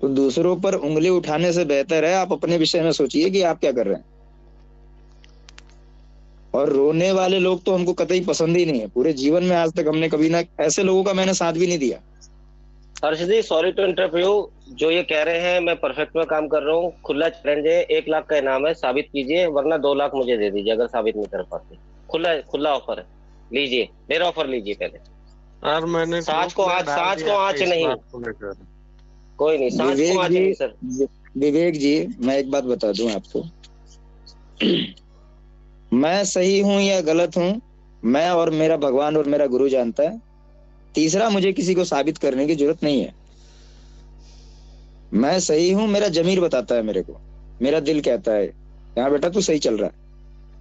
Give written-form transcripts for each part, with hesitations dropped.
तो दूसरों पर उंगली उठाने से बेहतर है आप अपने विषय में सोचिए कि आप क्या कर रहे हैं। और रोने वाले लोग तो हमको कतई पसंद ही नहीं है। पूरे जीवन में आज तक हमने कभी ना ऐसे लोगों का मैंने साथ भी नहीं दिया। हर्ष जी, सॉरी टू इंटरव्यू। जो ये कह रहे हैं मैं परफेक्ट में काम कर रहा हूँ, खुला चैलेंज है, 1 लाख का इनाम है, साबित कीजिए, वरना 2 लाख मुझे दे दीजिए अगर साबित नहीं कर पाते। खुला खुला ऑफर है, लीजिए, मेरा ऑफर लीजिए पहले। यार मैंने सांच को ग्रुप में आज, डाल सांच को दिया था आँच इस नहीं। बात को लेकर। कोई नहीं, सांच को विवेक आँच जी, नहीं सर। विवेक जी, मैं एक बात बता दूं आपको। मैं सही हूं या गलत हूं, मैं और मेरा भगवान और मेरा गुरु जानता है। तीसरा मुझे किसी को साबित करने की जरूरत नहीं है। मैं सही हूं, मेरा जमीर बताता है मेरे को, मेरा दिल कहता है यहाँ बेटा तू सही चल रहा है।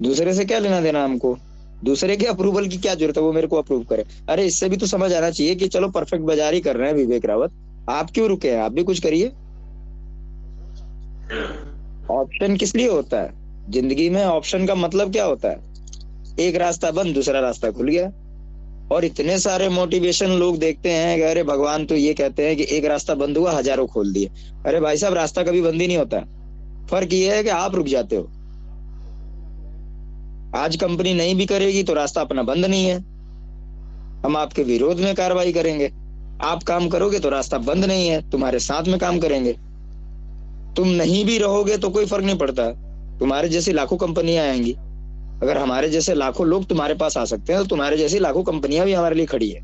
दूसरे से क्या लेना देना हमको। दूसरे के अप्रूवल की क्या जरूरत है, वो मेरे को अप्रूव करे। अरे इससे भी तो समझ आना चाहिए कि चलो परफेक्ट बाजारी कर रहे हैं विवेक रावत, आप क्यों रुके हैं, आप भी कुछ करिए। ऑप्शन किस लिए होता है जिंदगी में? ऑप्शन का मतलब क्या होता है? एक रास्ता बंद, दूसरा रास्ता खुल गया। और इतने सारे मोटिवेशन लोग देखते हैं कि अरे भगवान तो ये कहते हैं कि एक रास्ता बंद हुआ हजारों खोल दिए। अरे भाई साहब, रास्ता कभी बंद ही नहीं होता। फर्क ये है कि आप रुक जाते हो। आज कंपनी नहीं भी करेगी तो रास्ता अपना बंद नहीं है, हम आपके विरोध में कार्रवाई करेंगे। आप काम करोगे तो रास्ता बंद नहीं है, तुम्हारे साथ में काम करेंगे। तुम नहीं भी रहोगे तो कोई फर्क नहीं पड़ता, तुम्हारे जैसी लाखों कंपनियां आएंगी। अगर हमारे जैसे लाखों लोग तुम्हारे पास आ सकते हैं तो तुम्हारे जैसी लाखों कंपनियां भी हमारे लिए खड़ी है।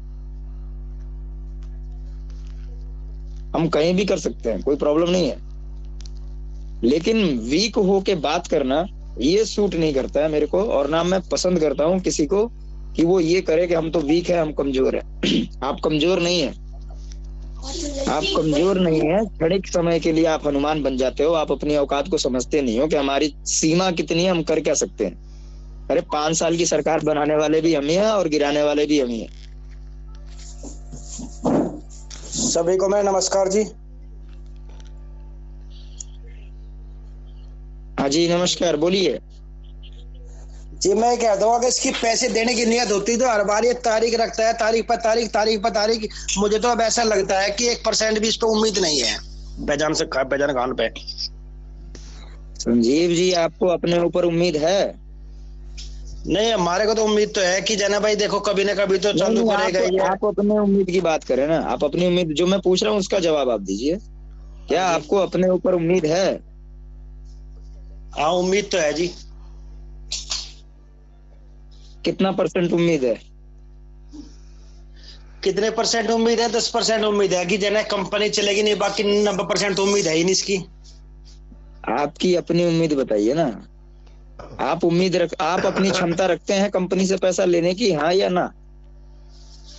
हम कहीं भी कर सकते हैं, कोई प्रॉब्लम नहीं है। लेकिन वीक होके बात करना ये सूट नहीं करता है मेरे को, और ना मैं पसंद करता हूं किसी को कि वो ये करे कि हम तो वीक है, हम कमजोर है। आप कमजोर नहीं है, आप कमजोर नहीं है। क्षणिक समय के लिए आप हनुमान बन जाते हो। आप अपनी औकात को समझते नहीं हो कि हमारी सीमा कितनी है, हम कर क्या सकते हैं। अरे 5 साल की सरकार बनाने वाले भी हम ही हैं और गिराने वाले भी हम ही हैं। सभी को मैं नमस्कार जी। हाँ जी नमस्कार, बोलिए। जी मैं कहता हूँ अगर इसकी पैसे देने की नियत होती तो हर बार ये तारीख रखता है, तारीख पर तारीख, तारीख पर तारीख। मुझे तो अब ऐसा लगता है कि 1% भी इस पे उम्मीद नहीं है पहचान से, पहचान खान पे। संजीव जी, आपको अपने ऊपर उम्मीद है? नहीं, हमारे को तो उम्मीद तो है कि जना भाई देखो कभी ना कभी तो चालू करेगा ही है। आप अपने उम्मीद की बात करें ना, आप अपनी उम्मीद, जो मैं पूछ रहा हूँ उसका जवाब आप दीजिए। क्या आपको अपने ऊपर उम्मीद है? हाँ उम्मीद तो है जी। कितना परसेंट उम्मीद है? कितने परसेंट उम्मीद है? 10% उम्मीद है कि जना कंपनी चलेगी, नहीं बाकी 90% उम्मीद है ही नहीं इसकी। आपकी अपनी उम्मीद बताइए ना। आप आप अपनी क्षमता रखते हैं कंपनी से पैसा लेने की, हाँ या ना?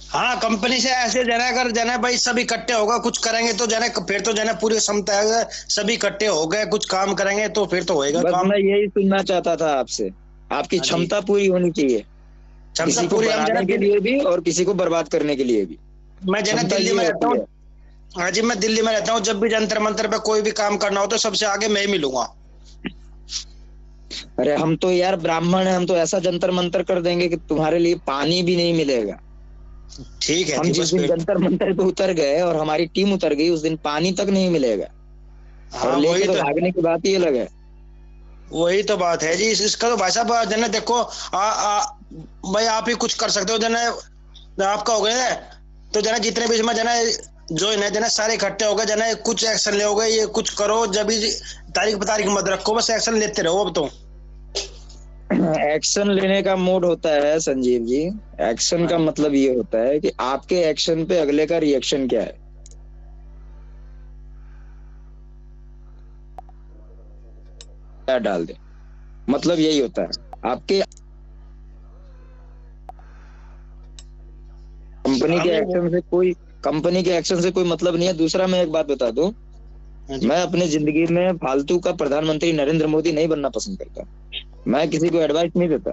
हाँ कंपनी से ऐसे जना अगर जना भाई सब इकट्ठे होगा कुछ करेंगे तो जना फिर तो जना पूरी क्षमता है, सभी इकट्ठे हो गए कुछ काम करेंगे तो फिर तो होएगा बस काम। मैं यही सुनना चाहता था आपसे। आपकी क्षमता पूरी होनी चाहिए, किसी को बढ़ाने के लिए भी और किसी को बर्बाद करने के लिए भी। मैं जना दिल्ली में रहता हूँ। हाँ जी मैं दिल्ली में रहता हूँ, जब भी जंतर मंतर पे कोई भी काम करना हो तो सबसे आगे मैं ही मिलूंगा। अरे हम तो यार ब्राह्मण हैं, हम तो ऐसा जंतर मंतर कर देंगे कि तुम्हारे लिए पानी भी नहीं मिलेगा। ठीक है हम जिस दिन जंतर मंतर पे उतर गए और हमारी टीम उतर गई उस दिन पानी तक नहीं मिलेगा। हाँ, और लेके तो भागने की बात ही अलग है। वही तो बात है जी। इसका तो भाई साहब जना देखो भाई आप ही कुछ कर सकते हो। जना आपका हो गया तो जना जितने भी इसमें जना जो है जना सारे इकट्ठे हो गए, जना कुछ एक्शन ले, ये कुछ करो, जब भी तारीख पर तारीख मत रखो, बस एक्शन लेते रहो। अब तो एक्शन लेने का मूड होता है संजीव जी। एक्शन का मतलब ये होता है कि आपके एक्शन पे अगले का रिएक्शन क्या है। क्या डाल दे, मतलब यही होता है। आपके कंपनी के एक्शन से कोई मतलब नहीं है। दूसरा मैं एक बात बता दूं, मैं अपने जिंदगी में फालतू का प्रधानमंत्री नरेंद्र मोदी नहीं बनना पसंद करता। मैं किसी को एडवाइस नहीं देता।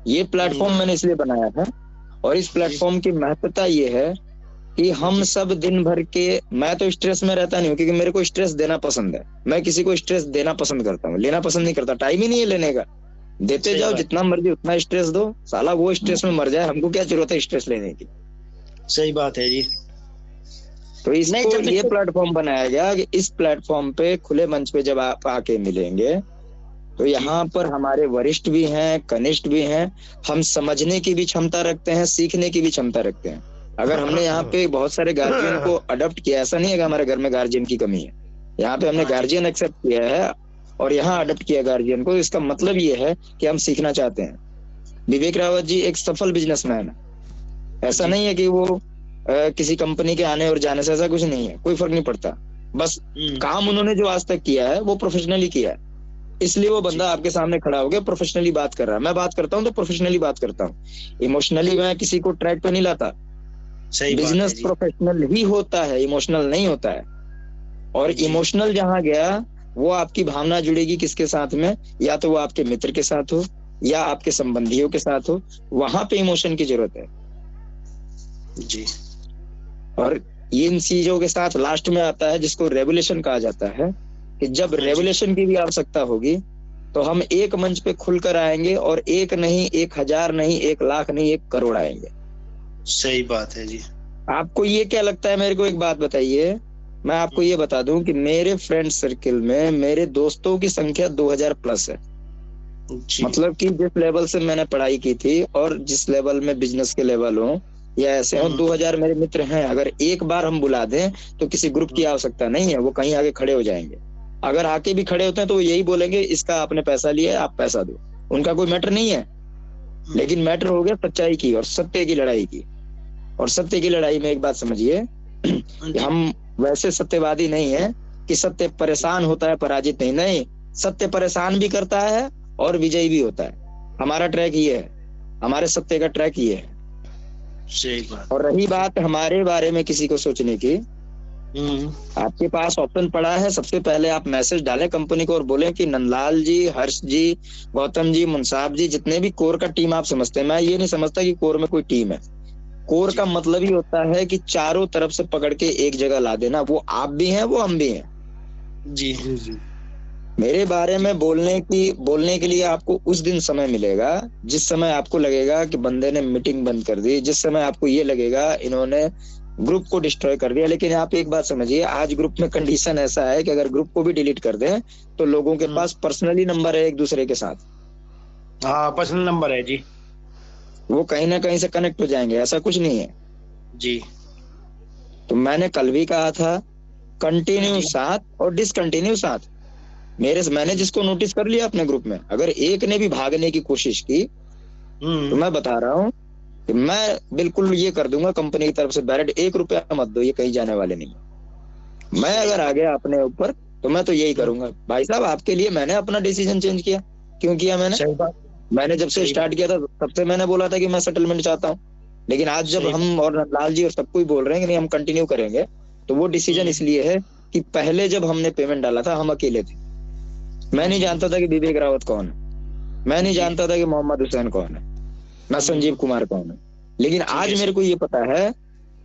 ये प्लेटफॉर्म मैंने इसलिए बनाया था, और इस प्लेटफॉर्म की महत्वता ये है कि हम सब दिन भर के, मैं तो स्ट्रेस में रहता नहीं हूँ क्योंकि मेरे को स्ट्रेस देना पसंद है। मैं किसी को स्ट्रेस देना पसंद करता हूँ, लेना पसंद नहीं करता। टाइम ही नहीं है लेने का। देते जाओ जितना मर्जी उतना स्ट्रेस दो, साला वो स्ट्रेस में मर जाए, हमको क्या जरूरत है स्ट्रेस लेने की। सही बात है जी। तो नहीं, इसको जब ये प्लेटफॉर्म बनाया गया कि इस प्लेटफॉर्म पे खुले मंच पे जब आप आके मिलेंगे तो यहाँ पर हमारे वरिष्ठ भी हैं, कनिष्ठ भी हैं, हम समझने की भी क्षमता रखते हैं, सीखने की भी क्षमता रखते हैं। अगर हमने यहाँ पे बहुत सारे गार्जियन को अडॉप्ट किया, ऐसा नहीं है कि हमारे घर में गार्जियन की कमी है, यहाँ पे हमने गार्जियन एक्सेप्ट किया है और यहाँ अडॉप्ट किया गार्जियन को। इसका मतलब ये है कि हम सीखना चाहते हैं। विवेक रावत जी एक सफल बिजनेसमैन है, ऐसा नहीं है कि वो किसी कंपनी के आने और जाने से, ऐसा कुछ नहीं है, कोई फर्क नहीं पड़ता। बस काम उन्होंने जो आज तक किया है वो प्रोफेशनली किया है, इसलिए वो बंदा आपके सामने खड़ा हो गया, प्रोफेशनली बात कर रहा है। मैं बात करता हूँ तो प्रोफेशनली बात करता हूँ, इमोशनली मैं किसी को ट्रैक पे नहीं लाता। बिजनेस प्रोफेशनल ही होता है, इमोशनल नहीं होता है। और इमोशनल जहां गया वो आपकी भावना जुड़ेगी किसके साथ में, या तो वो आपके मित्र के साथ हो या आपके संबंधियों के साथ हो, वहां पे इमोशन की जरूरत है जी। और इन चीजों के साथ लास्ट में आता है जिसको रेगुलेशन कहा जाता है, कि जब रेगुलेशन की भी आवश्यकता होगी तो हम एक मंच पे खुलकर आएंगे, और एक नहीं, 1000 नहीं, 1 लाख नहीं, 1 करोड़ आएंगे। सही बात है जी। आपको ये क्या लगता है, मेरे को एक बात बताइए, मैं आपको ये बता दूं कि मेरे फ्रेंड सर्किल में मेरे दोस्तों की संख्या 2000 प्लस है। मतलब कि जिस लेवल से मैंने पढ़ाई की थी और जिस लेवल में बिजनेस के लेवल हो या ऐसे हो, 2000 मेरे मित्र हैं। अगर एक बार हम बुला दें तो किसी ग्रुप की आवश्यकता नहीं है, वो कहीं आगे खड़े हो जाएंगे। अगर आके भी खड़े होते हैं तो वो यही बोलेंगे, इसका आपने पैसा लिया है, आप पैसा दो। उनका कोई मैटर नहीं है, लेकिन मैटर हो गया सच्चाई की और सत्य की लड़ाई की। और सत्य की लड़ाई में एक बात समझिए, हम वैसे सत्यवादी नहीं है कि सत्य परेशान होता है, पराजित नहीं। नहीं, सत्य परेशान भी करता है और विजयी भी होता है। हमारा ट्रैक ये है, हमारे सत्य का ट्रैक ये है। सही बात। और रही बात हमारे बारे में किसी को सोचने की, आपके पास ऑप्शन पड़ा है। सबसे पहले आप मैसेज डालें कंपनी को और बोलें कि नंदलाल जी, हर्ष जी, गौतम जी, मुंसाब जी, जितने भी कोर का टीम आप समझते हैं, मैं ये नहीं समझता कि कोर में कोई टीम है। कोर का मतलब ही होता है कि चारों तरफ से पकड़ के एक जगह ला देना। वो आप भी हैं, वो हम भी हैं जी जी। मेरे बारे में बोलने के लिए आपको उस दिन समय मिलेगा जिस समय आपको लगेगा कि बंदे ने मीटिंग बंद कर दी, जिस समय आपको ये लगेगा इन्होंने ग्रुप को डिस्ट्रॉय कर दिया। लेकिन आप एक बात समझिए, आज ग्रुप में कंडीशन ऐसा है कि अगर ग्रुप को भी डिलीट कर दें तो लोगों के पास पर्सनली नंबर है एक दूसरे के साथ। हाँ, पर्सनल नंबर है जी, वो कहीं ना कहीं से कनेक्ट हो जाएंगे, ऐसा कुछ नहीं है जी। तो मैंने कल भी कहा था, कंटिन्यू साथ और डिसकंटिन्यू साथ। मैंने जिसको नोटिस कर लिया अपने ग्रुप में, अगर एक ने भी भागने की कोशिश की तो मैं बता रहा हूँ कि मैं बिल्कुल ये कर दूंगा कंपनी की तरफ से, डायरेक्ट 1 रुपया मत दो, ये कहीं जाने वाले नहीं। मैं अगर आ गया अपने ऊपर तो मैं तो यही करूंगा। भाई साहब, आपके लिए मैंने अपना डिसीजन चेंज किया। क्यों किया मैंने जब से स्टार्ट किया था तब से मैंने बोला था कि मैं सेटलमेंट चाहता हूँ। लेकिन आज जब हम और लाल जी और सब कोई बोल रहे हैं कि नहीं हम कंटिन्यू करेंगे, तो वो डिसीजन इसलिए है कि पहले जब हमने पेमेंट डाला था हम अकेले थे। मैं नहीं जानता था कि विवेक रावत कौन है, मैं नहीं जानता था कि मोहम्मद हुसैन कौन है, ना संजीव कुमार कौन है। लेकिन आज मेरे को ये पता है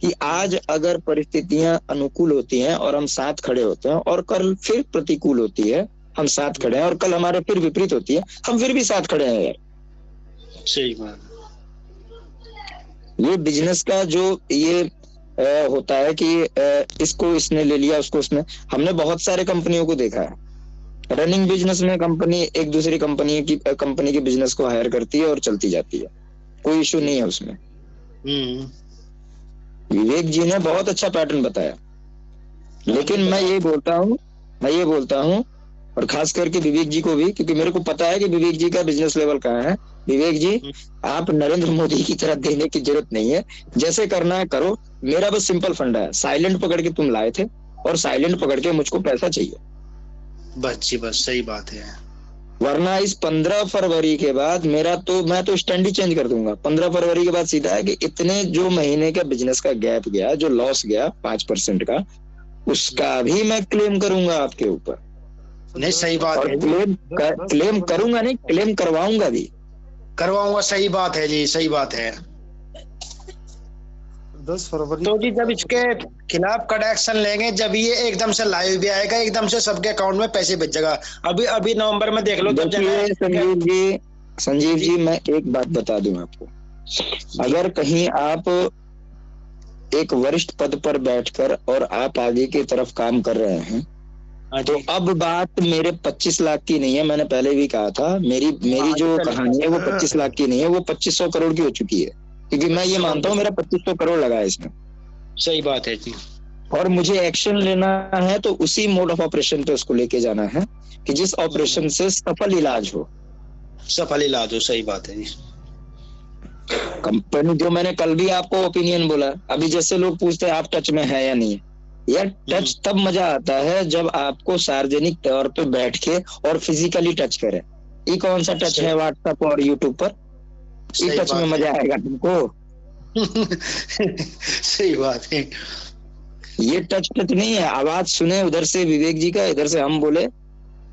कि आज अगर परिस्थितियां अनुकूल होती हैं और हम साथ खड़े होते हैं, और कल फिर प्रतिकूल होती है हम साथ खड़े हैं, और कल हमारे फिर विपरीत होती है हम फिर भी साथ खड़े हैं यार। सही बात। ये बिजनेस का जो ये होता है कि इसको इसने ले लिया, उसको उसने, हमने बहुत सारे कंपनियों को देखा है। रनिंग बिजनेस में कंपनी एक दूसरी कंपनी की बिजनेस को हायर करती है और चलती जाती है, कोई इशू नहीं है उसमें। विवेक जी ने बहुत अच्छा पैटर्न बताया। लेकिन मैं ये बोलता हूँ और खास करके विवेक जी को भी, क्योंकि मेरे को पता है कि विवेक जी का बिजनेस लेवल कहाँ है। विवेक जी, आप नरेंद्र मोदी की तरह देने की जरूरत नहीं है, जैसे करना है करो। मेरा बस सिंपल फंडा है, साइलेंट पकड़ के तुम लाए थे और साइलेंट पकड़ के मुझको पैसा चाहिए, बस जी बस। सही बात है। वरना इस 15 फरवरी के बाद मैं तो स्टैंड ही चेंज कर दूंगा। 15 फरवरी के बाद सीधा है कि इतने जो महीने का बिजनेस का गैप गया, जो लॉस गया 5% का, उसका भी मैं क्लेम करूंगा आपके ऊपर। नहीं, सही बात है। क्लेम करूंगा नहीं, क्लेम करवाऊंगा भी, करवाऊंगा। सही बात है जी, सही बात है। 10 फरवरी तो जी जब इसके खिलाफ कड़ा एक्शन लेंगे, जब ये एकदम से लाइव भी आएगा, एकदम से सबके अकाउंट में पैसे भेजेगा। अभी नवंबर में देख लो। संजीव जी मैं एक बात बता दूं आपको, अगर कहीं आप एक वरिष्ठ पद पर बैठकर और आप आगे की तरफ काम कर रहे हैं, तो अब बात मेरे 25 लाख की नहीं है। मैंने पहले भी कहा था, मेरी जो कहानी है वो 25 लाख की नहीं है, वो 2500 करोड़ की हो चुकी है, क्योंकि मैं ये मानता हूँ मेरा 2500 करोड़ लगा है इसमें। सही बात है जी। और मुझे एक्शन लेना है तो उसी मोड ऑफ ऑपरेशन पे उसको लेके जाना है कि जिस ऑपरेशन से सफल इलाज हो। सही बात है जी। कंपनी, जो मैंने कल भी आपको ओपिनियन बोला, अभी जैसे लोग पूछते हैं आप टच में है या नहीं है, यार टच तब मजा आता है जब आपको सार्वजनिक तौर पे बैठ के और फिजिकली टच करे। ये कौन सा टच है व्हाट्सएप और यूट्यूब पर? ये टच में मजा आएगा तुमको? सही बात है। ये टच नहीं है। आवाज सुने उधर से विवेक जी का, इधर से हम बोले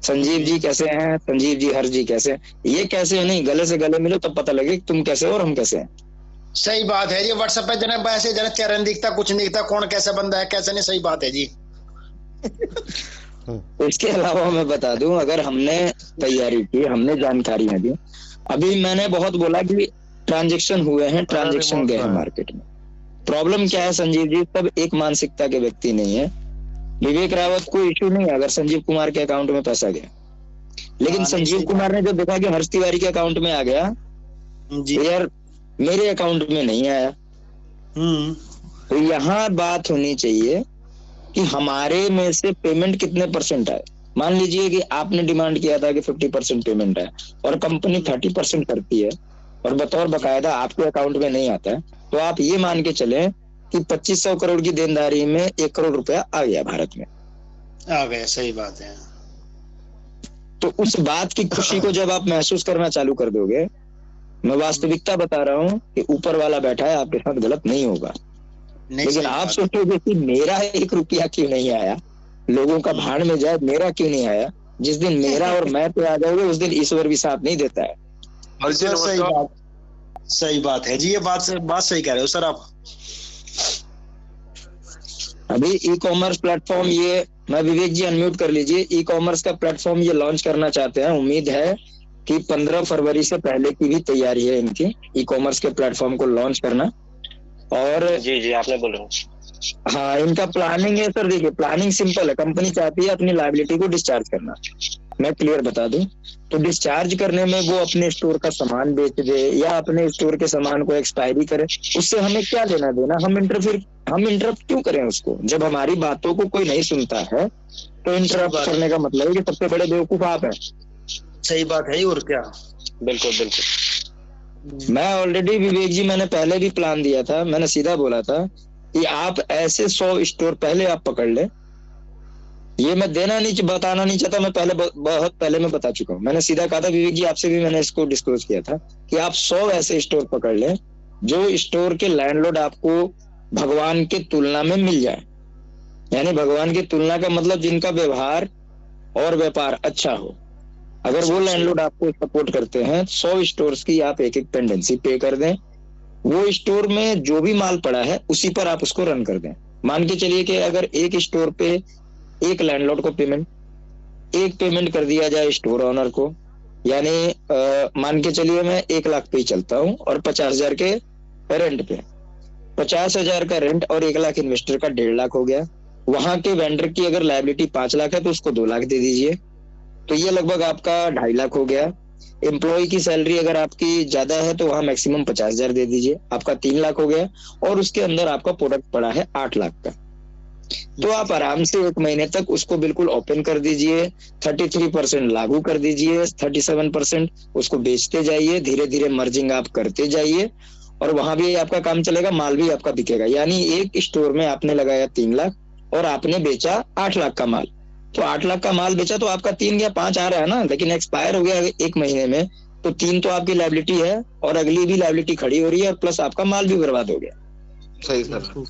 संजीव जी कैसे हैं, संजीव जी हर जी कैसे हैं। ये कैसे है नहीं, गले से गले मिलो तब पता लगे तुम कैसे हो और हम कैसे हैं। सही बात है जी। व्हाट्सएप पे जना ऐसे जना चेहरा नहीं दिखता, कुछ नहीं दिखता, कौन कैसा बंदा है कैसा नहीं। सही बात है जी। इसके अलावा मैं बता दूं, अगर हमने तैयारी की, हमने जानकारियां दी, अभी मैंने बहुत बोला कि ट्रांजैक्शन हुए हैं, ट्रांजैक्शन गए हैं मार्केट में। प्रॉब्लम क्या है संजीव जी, सब एक मानसिकता के व्यक्ति नहीं है। विवेक रावत को इश्यू नहीं है अगर संजीव कुमार के अकाउंट में पैसा गया, लेकिन संजीव कुमार ने जब देखा कि हर्ष तिवारी के अकाउंट में आ गया तो यार मेरे अकाउंट में नहीं आया। तो यहाँ बात होनी चाहिए कि हमारे में से पेमेंट कितने परसेंट आए। मान लीजिए कि आपने डिमांड किया था कि 50% पेमेंट है और कंपनी 30% करती है और बतौर बकायदा आपके अकाउंट में नहीं आता है, तो आप ये मान के चले कि 2500 करोड़ की देनदारी में 1 करोड़ रुपया आ गया, भारत में आ गया। सही बात है। तो उस बात की खुशी को जब आप महसूस करना चालू कर दोगे, मैं वास्तविकता बता रहा हूँ कि ऊपर वाला बैठा है, आपके साथ गलत नहीं होगा। लेकिन आप सोचोगे कि मेरा 1 रुपया क्यों नहीं आया, लोगों का भाड़ में जाए, मेरा क्यों नहीं आया। जिस दिन मेरा और मैं पे आ जाओगे उस दिन ईश्वर भी साथ नहीं देता है। सही बात है जी। ये बात सही कह रहे हो सर आप। अभी ई कॉमर्स प्लेटफॉर्म, ये मैं विवेक जी अनम्यूट कर लीजिए, ई कॉमर्स का प्लेटफॉर्म ये लॉन्च करना चाहते हैं। उम्मीद है कि 15 फरवरी से पहले की भी तैयारी है इनकी, ई कॉमर्स के प्लेटफॉर्म को लॉन्च करना। और जी आपने बोला। हाँ, इनका प्लानिंग है सर। देखिए प्लानिंग सिंपल है, कंपनी चाहती है अपनी लायबिलिटी को डिस्चार्ज करना। मैं क्लियर बता दूं तो डिस्चार्ज करने में वो अपने स्टोर का सामान बेच दे या अपने स्टोर के सामान को एक्सपायरी करे, उससे हमें क्या लेना देना। हम इंटरप्ट क्यों करें उसको? जब हमारी बातों को कोई नहीं सुनता है तो इंटरप्ट करने का मतलब है कि सबसे बड़े बेवकूफ आप हैं। सही बात है। और क्या, बिल्कुल। मैं ऑलरेडी विवेक जी, मैंने पहले भी प्लान दिया था, मैंने सीधा बोला था कि आप ऐसे 100 स्टोर पहले आप पकड़ ले। ये मैं बताना नहीं चाहता, मैं बहुत पहले मैं बता चुका हूँ। मैंने सीधा कहा था विवेक जी, आपसे भी मैंने इसको डिस्क्लोज किया था कि आप 100 ऐसे स्टोर पकड़ ले जो स्टोर के लैंडलॉर्ड आपको भगवान के तुलना में मिल जाए। यानी भगवान की तुलना का मतलब जिनका व्यवहार और व्यापार अच्छा हो। अगर वो लैंडलॉर्ड आपको सपोर्ट करते हैं, 100 स्टोर्स की आप एक पेंडेंसी पे कर दें। वो स्टोर में जो भी माल पड़ा है उसी पर आप उसको रन कर दें। मान के चलिए कि अगर एक स्टोर पे एक लैंडलॉर्ड को पेमेंट कर दिया जाए स्टोर ऑनर को, यानी मान के चलिए मैं 1 लाख पे ही चलता हूँ और 50,000 के रेंट पे, 50,000 का रेंट और 1 लाख इन्वेस्टर का 1.5 लाख हो गया। वहां के वेंडर की अगर लायबिलिटी 5 लाख है तो उसको 2 लाख दे दीजिए, तो ये लगभग आपका 2.5 लाख हो गया। एम्प्लॉय की सैलरी अगर आपकी ज्यादा है तो वहां मैक्सिमम 50,000 दे दीजिए, आपका 3 लाख हो गया। और उसके अंदर आपका प्रोडक्ट पड़ा है 8 लाख का, तो आप आराम से 1 महीने तक उसको बिल्कुल ओपन कर दीजिए, 33% लागू कर दीजिए, 37% उसको बेचते जाइए, धीरे धीरे मर्जिंग आप करते जाइए और वहां भी आपका काम चलेगा, माल भी आपका बिकेगा। यानी एक स्टोर में आपने लगाया 3 लाख और आपने बेचा 8 लाख का माल, तो 8 लाख का माल बेचा तो आपका 3 या 5 आ रहा है ना, लेकिन एक्सपायर हो गया 1 महीने में तो 3 तो आपकी लायबिलिटी है और अगली भी लायबिलिटी खड़ी हो रही है और प्लस आपका माल भी बर्बाद हो गया। सही सर,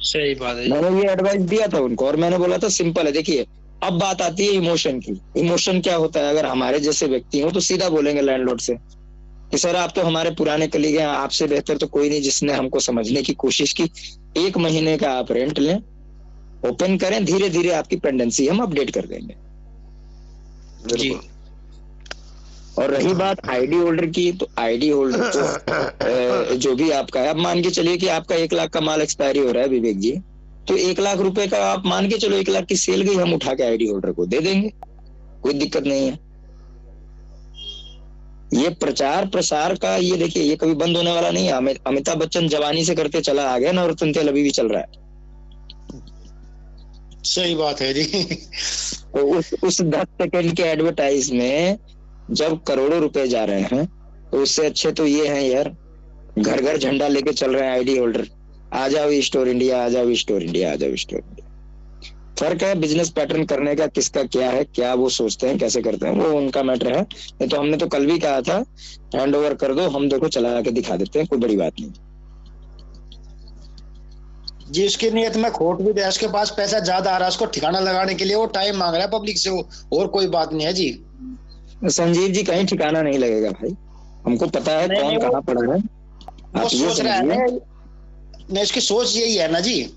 सही बात है। मैंने ये एडवाइस दिया था उनको और मैंने बोला था सिंपल है। देखिए अब बात आती है इमोशन की। इमोशन क्या होता है, अगर हमारे जैसे व्यक्ति हो तो सीधा बोलेंगे लैंडलॉर्ड से कि सर आप तो हमारे पुराने कलीग हैं, आपसे बेहतर तो कोई नहीं जिसने हमको समझने की कोशिश की। 1 महीने का आप रेंट लें, ओपन करें, धीरे धीरे आपकी पेंडेंसी हम अपडेट कर देंगे जी। और रही बात आईडी होल्डर की, तो आईडी होल्डर तो जो भी आपका है, अब मान के चलिए कि आपका 1 लाख का माल एक्सपायरी हो रहा है विवेक जी, तो 1 लाख रुपए का आप मान के चलो 1 लाख की सेल गई, हम उठा के आईडी होल्डर को दे देंगे, कोई दिक्कत नहीं है। ये प्रचार प्रसार का, ये देखिए ये कभी बंद होने वाला नहीं है। अमिताभ बच्चन जवानी से करते चला आ गया ना, और तेल अभी भी चल रहा है। सही बात है जी। तो उस 10 सेकंड के एडवर्टाइज में जब करोड़ों रुपए जा रहे हैं, तो उससे अच्छे तो ये हैं यार, घर घर झंडा लेके चल रहे हैं आईडी होल्डर, आ जाओ स्टोर इंडिया, आ जाओ स्टोर इंडिया, आ जाओ स्टोर इंडिया। फर्क है बिजनेस पैटर्न करने का, किसका क्या है, क्या वो सोचते हैं, कैसे करते हैं, वो उनका मैटर है। नहीं तो हमने तो कल भी कहा था हैंड ओवर कर दो, हम देखो चला के दिखा देते हैं, कोई बड़ी बात नहीं जी। उसकी नीयत में खोट भी है, उसके पास पैसा ज्यादा आ रहा है, उसको ठिकाना लगाने के लिए वो टाइम मांग रहा है पब्लिक से, वो और कोई बात नहीं है जी। संजीव जी कहीं ठिकाना नहीं लगेगा भाई, हमको पता है कौन कहाँ पड़ा है। वो सोच रहा है नहीं, उसकी सोच यही है ना जी,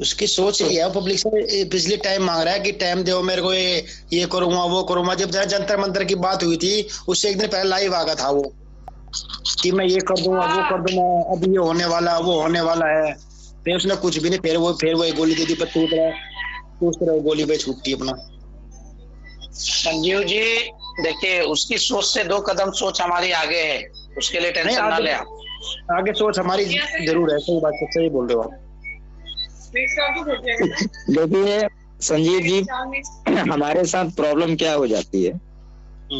उसकी सोच यही है, पब्लिक से बिजली टाइम मांग रहा है कि टाइम दो मेरे को, ये करूंगा वो करूंगा। जब जंतर मंतर की बात हुई थी, उससे एक दिन पहले लाइव आ गया था वो कि मैं ये कर दूंगा वो कर दूंगा, अब ये होने वाला वो होने वाला है। फिर उसने कुछ भी नहीं, फिर वो एक गोली दे दी, पर उस तरह गोली पे छूटती अपना। संजीव जी देखिए, उसकी सोच से 2 कदम सोच हमारी आगे है, उसके लिए टेंशन ना ले आप। आगे सोच हमारी जरूर है, सही बात है, सही बोल रहे हो आप। देखिए संजीव जी, हमारे साथ प्रॉब्लम क्या हो जाती है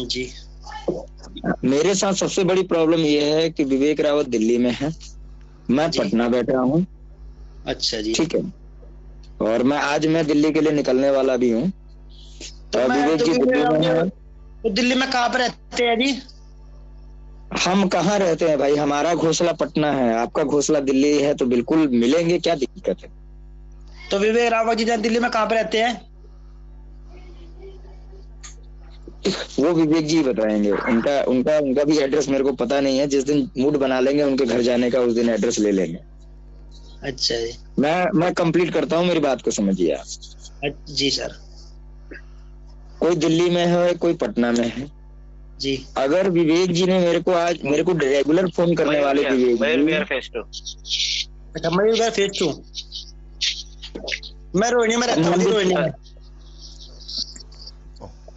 जी, मेरे साथ सबसे बड़ी प्रॉब्लम ये है कि विवेक रावत दिल्ली में है, मैं पटना बैठा हूँ। अच्छा जी, ठीक है, और मैं दिल्ली के लिए निकलने वाला भी हूँ। तो विवेक जी दिल्ली में है। तो दिल्ली में कहाँ पे रहते हैं जी? हम कहाँ रहते हैं भाई, हमारा घोंसला पटना है, आपका घोंसला दिल्ली है, तो बिल्कुल मिलेंगे, क्या दिक्कत है। तो विवेक रावत जी दिल्ली में कहाँ पे रहते हैं? वो विवेक जी बताएंगे, उनका भी एड्रेस मेरे को पता नहीं है। जिस दिन मूड बना लेंगे उनके घर जाने का, उस दिन एड्रेस ले लेंगे। अच्छा जी, मैं कंप्लीट करता हूँ, मेरी बात को समझिए आप। जी सर। कोई दिल्ली में है, कोई पटना में है जी। अगर विवेक जी ने मेरे को रेगुलर फोन करने वाले विवेक जी, अच्छा मयूर फेज 2, मैं रोहिणी में रहता हूँ, रोहिणी में।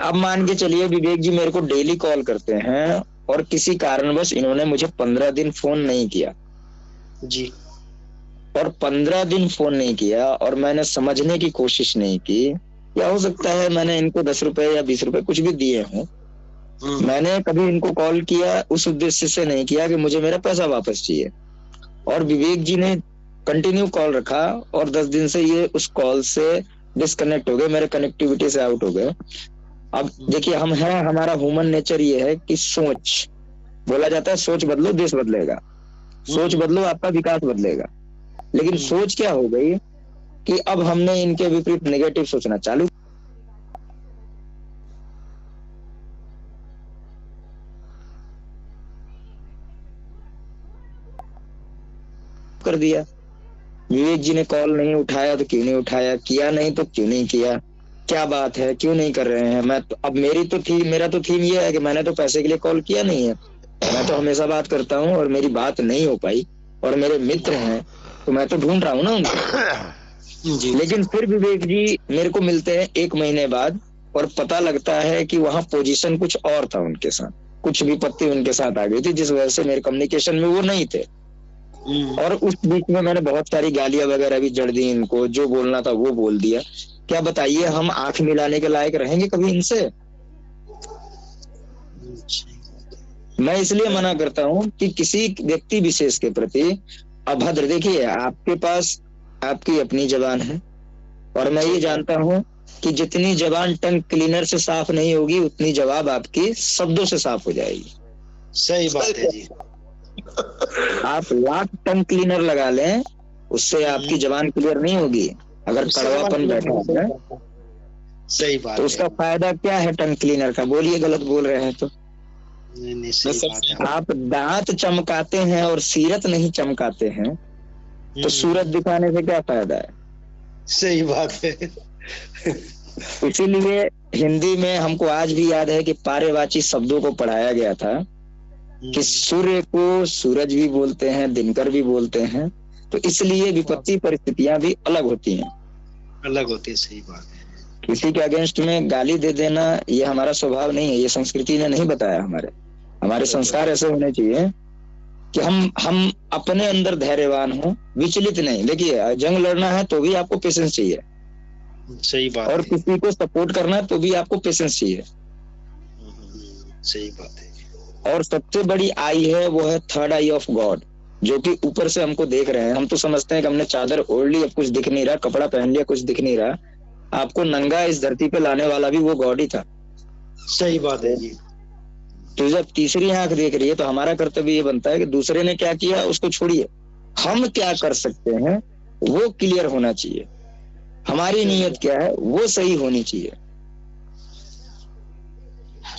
अब मान के चलिए विवेक जी मेरे को डेली कॉल करते हैं, और किसी कारणवश इन्होंने मुझे 15 दिन फोन नहीं किया जी, और 15 दिन फोन नहीं किया, और मैंने समझने की कोशिश नहीं की, या हो सकता है मैंने इनको 10 रुपए या 20 रुपए कुछ भी दिए हों। मैंने कभी इनको कॉल किया उस उद्देश्य से नहीं किया कि मुझे मेरा पैसा वापस चाहिए, और विवेक जी ने कंटिन्यू कॉल रखा, और 10 दिन से ये उस कॉल से डिस्कनेक्ट हो गए, मेरे कनेक्टिविटी से आउट हो गए। अब देखिए हमारा ह्यूमन नेचर ये है कि सोच, बोला जाता है सोच बदलो देश बदलेगा, सोच बदलो आपका विकास बदलेगा। लेकिन सोच क्या हो गई कि अब हमने इनके विपरीत नेगेटिव सोचना चालू कर दिया। विवेक जी ने कॉल नहीं उठाया तो क्यों नहीं उठाया, किया नहीं तो क्यों नहीं किया, क्या बात है, क्यों नहीं कर रहे हैं। अब मेरा तो थीम ये है कि मैंने तो पैसे के लिए कॉल किया नहीं है, मैं तो हमेशा बात करता हूँ, और मेरी बात नहीं हो पाई, और मेरे मित्र हैं तो मैं तो ढूंढ रहा हूँ ना उनको। लेकिन फिर विवेक जी मेरे को मिलते हैं 1 महीने बाद, और पता लगता है कि वहां पोजीशन कुछ और था उनके साथ, कुछ विपत्ति उनके साथ आ गई थी, जिस वजह से मेरे कम्युनिकेशन में वो नहीं थे। और उस बीच में मैंने बहुत सारी गालियां वगैरह भी जड़ दी इनको, जो बोलना था वो बोल दिया। क्या बताइए, हम आंख मिलाने के लायक रहेंगे कभी इनसे? मैं इसलिए मना करता हूं कि किसी व्यक्ति विशेष के प्रति अभद्र, देखिए आपके पास आपकी अपनी जबान है, और मैं ये जानता हूं कि जितनी जबान टंग क्लीनर से साफ नहीं होगी, उतनी जवाब आपकी शब्दों से साफ हो जाएगी। सही बात है जी। आप लाख टंग क्लीनर लगा लें, उससे आपकी जबान क्लियर नहीं होगी। अगर कड़वापन बैठा है, सही बात तो उसका फायदा क्या है टंग क्लीनर का? बोलिए, गलत बोल रहे हैं तो। नहीं, सही बात है। आप दांत चमकाते हैं और सीरत नहीं चमकाते हैं, तो सूरत दिखाने से क्या फायदा है? सही बात है। इसीलिए हिंदी में हमको आज भी याद है कि पारेवाची शब्दों को पढ़ाया गया था कि सूर्य को सूरज भी बोलते हैं, दिनकर भी बोलते हैं, तो इसलिए विपत्ति परिस्थितियां भी अलग होती हैं, अलग होती है। सही बात है। किसी के अगेंस्ट में गाली दे देना ये हमारा स्वभाव नहीं है, ये संस्कृति ने नहीं बताया। हमारे संस्कार ऐसे होने चाहिए कि हम अपने अंदर धैर्यवान हो, विचलित नहीं। देखिए, जंग लड़ना है तो भी आपको पेशेंस चाहिए, सही बात और है। किसी को सपोर्ट करना है तो भी आपको पेशेंस चाहिए। सही बात है। और सबसे बड़ी आई है वो है थर्ड आई ऑफ गॉड, जो कि ऊपर से हमको देख रहे हैं। हम तो समझते हैं कि हमने चादर ओढ़ ली, अब कुछ दिख नहीं रहा, कपड़ा पहन लिया, कुछ दिख नहीं रहा। आपको नंगा इस धरती पे लाने वाला भी वो गॉड ही था। सही बात है जी। तो जब तीसरी आंख देख रही है तो हमारा कर्तव्य ये बनता है कि दूसरे ने क्या किया उसको छोड़िए, हम क्या कर सकते हैं वो क्लियर होना चाहिए। हमारी नीयत क्या है वो सही होनी चाहिए।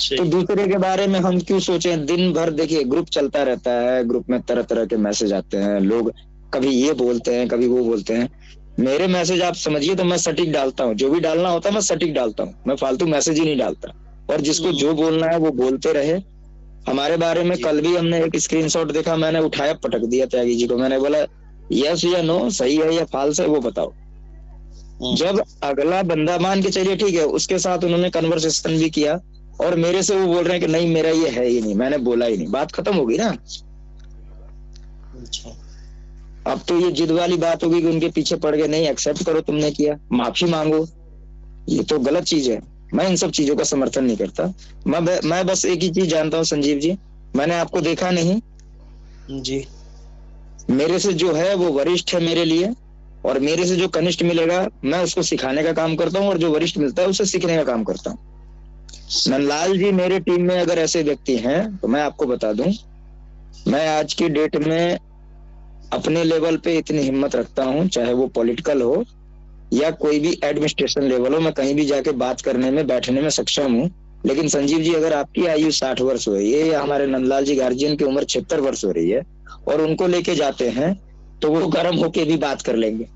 तो दूसरे के बारे में हम क्यों सोचें? दिन भर देखिए ग्रुप चलता रहता है, ग्रुप में तरह तरह के मैसेज आते हैं, लोग कभी ये बोलते हैं कभी वो बोलते हैं। मेरे मैसेज आप समझिए तो मैं सटीक डालता हूँ, जो भी डालना होता है मैं सटीक डालता हूँ, मैं फालतू मैसेज ही नहीं डालता। और जिसको जो बोलना है वो बोलते रहे। हमारे बारे में कल भी हमने एक स्क्रीनशॉट देखा, मैंने उठाया पटक दिया त्यागी जी को, मैंने बोला यस या नो, सही है या फाल्स है वो बताओ। जब अगला बंदा मान के चलिए ठीक है, उसके साथ उन्होंने कन्वर्सेशन भी किया और मेरे से वो बोल रहे हैं कि नहीं मेरा ये है ही नहीं, मैंने बोला ही नहीं, बात खत्म होगी ना। अच्छा। अब तो ये जिद वाली बात होगी कि उनके पीछे पड़ गए, नहीं एक्सेप्ट करो तुमने किया, माफी मांगो, ये तो गलत चीज है। मैं इन सब चीजों का समर्थन नहीं करता। मैं बस एक ही चीज जानता हूँ संजीव जी, मैंने आपको देखा नहीं जी, मेरे से जो है वो वरिष्ठ है मेरे लिए, और मेरे से जो कनिष्ठ मिलेगा मैं उसको सिखाने का काम करता हूँ, और जो वरिष्ठ मिलता है उसे सीखने का काम करता हूँ। नंदलाल जी मेरे टीम में अगर ऐसे व्यक्ति हैं तो मैं आपको बता दूं, मैं आज की डेट में अपने लेवल पे इतनी हिम्मत रखता हूं, चाहे वो पॉलिटिकल हो या कोई भी एडमिनिस्ट्रेशन लेवल हो, मैं कहीं भी जाके बात करने में बैठने में सक्षम हूं। लेकिन संजीव जी अगर आपकी आयु 60 वर्ष हो रही है या हमारे नंदलाल जी गार्जियन की उम्र 76 वर्ष हो रही है और उनको लेके जाते हैं तो वो गर्म होके भी बात कर लेंगे।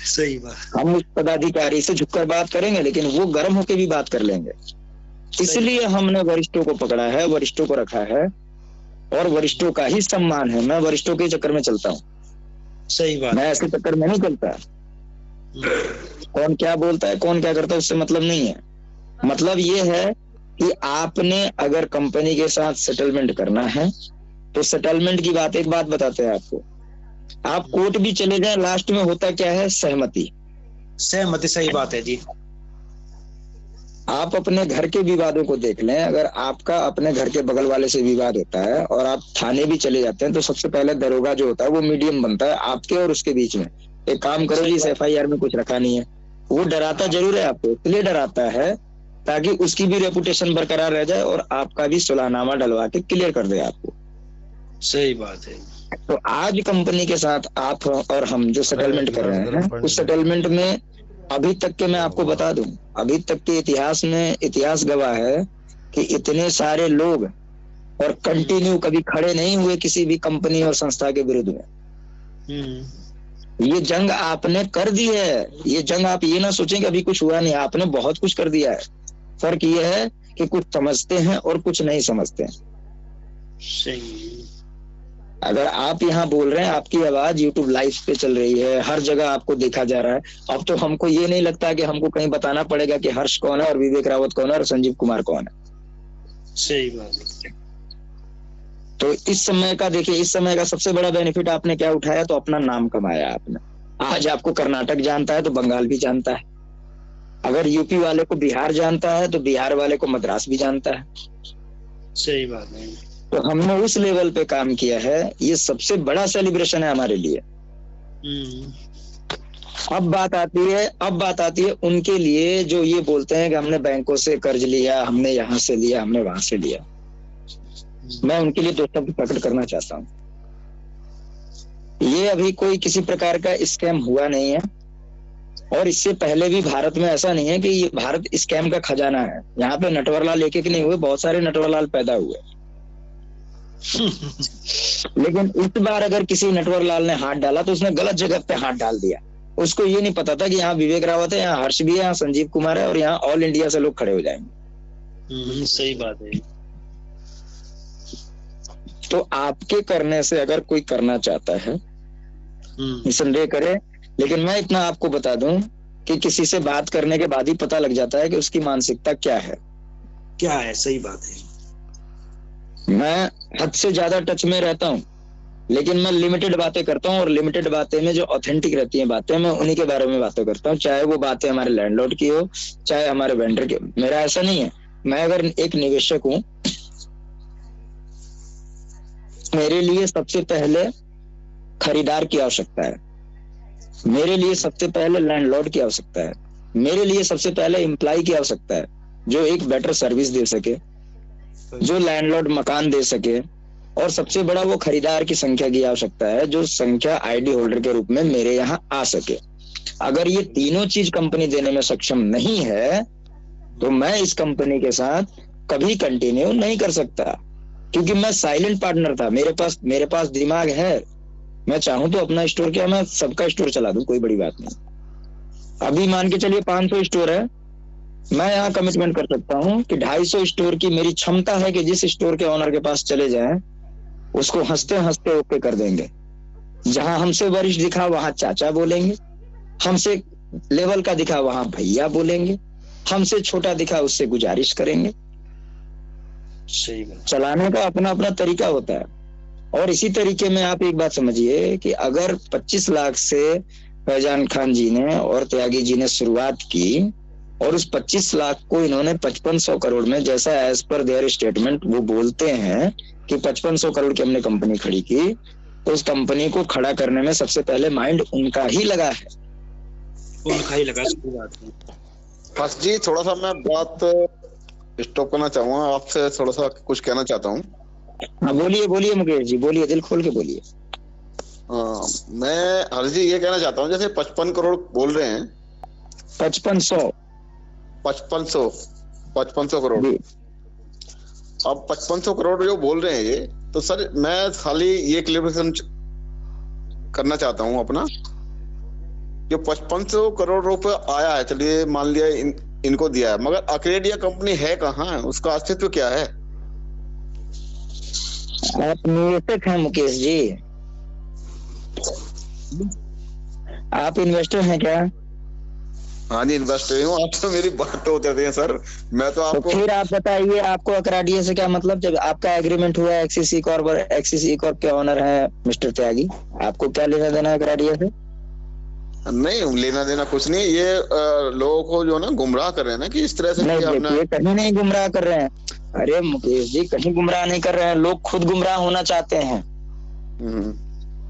सही बात। हम उस पदाधिकारी से झुककर बात करेंगे लेकिन वो गर्म होके भी बात कर लेंगे। इसलिए हमने वरिष्ठों को पकड़ा है, वरिष्ठों को रखा है और वरिष्ठों का ही सम्मान है। मैं वरिष्ठों के चक्कर में चलता हूँ। सही बात। मैं ऐसे चक्कर में नहीं चलता। कौन क्या बोलता है कौन क्या करता है उससे मतलब नहीं है। मतलब ये है कि आपने अगर कंपनी के साथ सेटलमेंट करना है तो सेटलमेंट की बात, एक बात बताते हैं आपको, आप कोर्ट भी चले जाएं, लास्ट में होता क्या है? सहमति। सहमति, सही बात है जी। आप अपने घर के विवादों को देख लें, अगर आपका अपने घर के बगल वाले से विवाद होता है और आप थाने भी चले जाते हैं तो सबसे पहले दरोगा जो होता है वो मीडियम बनता है आपके और उसके बीच में। एक काम करो जी, इस FIR में कुछ रखा नहीं है। वो डराता जरूर है आपको, इसलिए डराता है ताकि उसकी भी रेपुटेशन बरकरार रह जाए और आपका भी सुलहनामा डलवा के क्लियर कर दे आपको। सही बात है। तो आज कंपनी के साथ आप और हम जो सेटलमेंट कर रहे हैं उस सेटलमेंट में अभी तक के मैं आपको बता दूं, अभी तक के इतिहास में इतिहास गवाह है कि इतने सारे लोग और कंटिन्यू कभी खड़े नहीं हुए किसी भी कंपनी और संस्था के विरुद्ध में। ये जंग आपने कर दी है। ये जंग आप ये ना सोचें कि अभी कुछ हुआ नहीं, आपने बहुत कुछ कर दिया है। फर्क ये है कि कुछ समझते हैं और कुछ नहीं समझते हैं। सही। अगर आप यहाँ बोल रहे हैं, आपकी आवाज YouTube लाइव पे चल रही है, हर जगह आपको देखा जा रहा है, अब तो हमको ये नहीं लगता कि हमको कहीं बताना पड़ेगा कि हर्ष कौन है और विवेक रावत कौन है और संजीव कुमार कौन है। सही बात है। तो इस समय का देखिए, इस समय का सबसे बड़ा बेनिफिट आपने क्या उठाया? तो अपना नाम कमाया आपने। आज आपको कर्नाटक जानता है तो बंगाल भी जानता है, अगर यूपी वाले को बिहार जानता है तो बिहार वाले को मद्रास भी जानता है। सही बात है। तो हमने उस लेवल पे काम किया है, ये सबसे बड़ा सेलिब्रेशन है हमारे लिए। अब बात आती है उनके लिए जो ये बोलते हैं कि हमने बैंकों से कर्ज लिया, हमने यहाँ से लिया, हमने वहां से लिया। मैं उनके लिए दो शब्द प्रकट करना चाहता हूँ। ये अभी कोई किसी प्रकार का स्कैम हुआ नहीं है और इससे पहले भी भारत में ऐसा नहीं है कि ये भारत स्कैम का खजाना है। यहाँ पे नटवरलाल एक एक नहीं हुए, बहुत सारे नटवरलाल पैदा हुए। लेकिन इस बार अगर किसी नटवरलाल ने हाथ डाला तो उसने गलत जगह पे हाथ डाल दिया। उसको ये नहीं पता था कि यहाँ विवेक रावत है, यहाँ हर्ष भी है, यहाँ संजीव कुमार है और यहाँ ऑल इंडिया से लोग खड़े हो जाएंगे। सही बात है। तो आपके करने से अगर कोई करना चाहता है निसंदेह करे, लेकिन मैं इतना आपको बता दूं कि किसी से बात करने के बाद ही पता लग जाता है कि उसकी मानसिकता क्या है। सही बात है। मैं हद से ज्यादा टच में रहता हूँ, लेकिन मैं लिमिटेड बातें करता हूँ और लिमिटेड बातें में जो ऑथेंटिक रहती हैं बातें, मैं उन्हीं के बारे में बातें करता हूँ, चाहे वो बातें हमारे लैंडलॉर्ड की हो, चाहे हमारे वेंडर की। मेरा ऐसा नहीं है, मैं अगर एक निवेशक हूँ, मेरे लिए सबसे पहले खरीदार की आवश्यकता है, मेरे लिए सबसे पहले लैंडलॉर्ड की आवश्यकता है, मेरे लिए सबसे पहले एम्प्लॉय की आवश्यकता है जो एक बेटर सर्विस दे सके, जो लैंडलॉर्ड मकान दे सके, और सबसे बड़ा वो खरीदार की संख्या की आवश्यकता है जो संख्या आईडी होल्डर के रूप में मेरे यहाँ आ सके। अगर ये तीनों चीज कंपनी देने में सक्षम नहीं है तो मैं इस कंपनी के साथ कभी कंटिन्यू नहीं कर सकता, क्योंकि मैं साइलेंट पार्टनर था। मेरे पास दिमाग है, मैं चाहूं तो अपना स्टोर क्या, मैं सबका स्टोर चला दूं, कोई बड़ी बात नहीं। अभी मान के चलिए 500 स्टोर है, मैं यहाँ कमिटमेंट कर सकता हूँ कि 250 स्टोर की मेरी क्षमता है कि जिस स्टोर के ओनर के पास चले जाएं उसको हंसते हंसते ओके कर देंगे। जहां हमसे वरिष्ठ दिखा वहां चाचा बोलेंगे, हमसे लेवल का दिखा वहां भैया बोलेंगे, हमसे छोटा दिखा उससे गुजारिश करेंगे। सही बात। चलाने का अपना अपना तरीका होता है। और इसी तरीके में आप एक बात समझिए कि अगर 25 लाख से फैजान खान जी ने और त्यागी जी ने शुरुआत की और उस 25 लाख को इन्होंने 5500 करोड़ में, जैसा एज पर देयर स्टेटमेंट वो बोलते हैं कि 5500 करोड़ की हमने कंपनी खड़ी की, तो उस कंपनी को खड़ा करने में सबसे पहले माइंड उनका ही लगा है, उनका ही लगा। सही बात है। हर्ष जी, थोड़ा सा मैं बात स्टॉप करना चाहूंगा, आपसे थोड़ा सा कुछ कहना चाहता हूँ। हाँ बोलिए मुकेश जी, बोलिए, दिल खोल के बोलिए। मैं हर्ष जी ये कहना चाहता हूँ, जैसे 55 करोड़ बोल रहे हैं, 5500 करोड़, अब 5500 करोड़ जो बोल रहे हैं ये, तो सर मैं खाली ये क्लियरिफिकेशन करना चाहता हूँ अपना, जो 5500 करोड़ रुपए आया है, चलिए मान लिया इनको दिया है, मगर अक्रेडिया कंपनी है कहाँ, उसका अस्तित्व क्या है? आप निवेशक हैं मुकेश जी, आप इन्वेस्टर हैं क्या? हाँ जी, इन्वेस्टर हूँ। आप तो मेरी बात तो होते हैं सर, मैं तो आपको। फिर आप बताइए, आपको अक्राडिया से क्या मतलब? जब आपका एग्रीमेंट हुआ एक्सिस ई कॉर्प के ओनर है मिस्टर त्यागी, आपको क्या लेना देना है अक्राडिया से? नहीं, लेना देना कुछ नहीं, ये लोगों को जो ना गुमराह कर रहे हैं ना कि इस तरह से नहीं, देखिए कहीं नहीं गुमराह कर रहे हैं। अरे मुकेश जी, कहीं गुमराह नहीं कर रहे हैं, लोग खुद गुमराह होना चाहते हैं।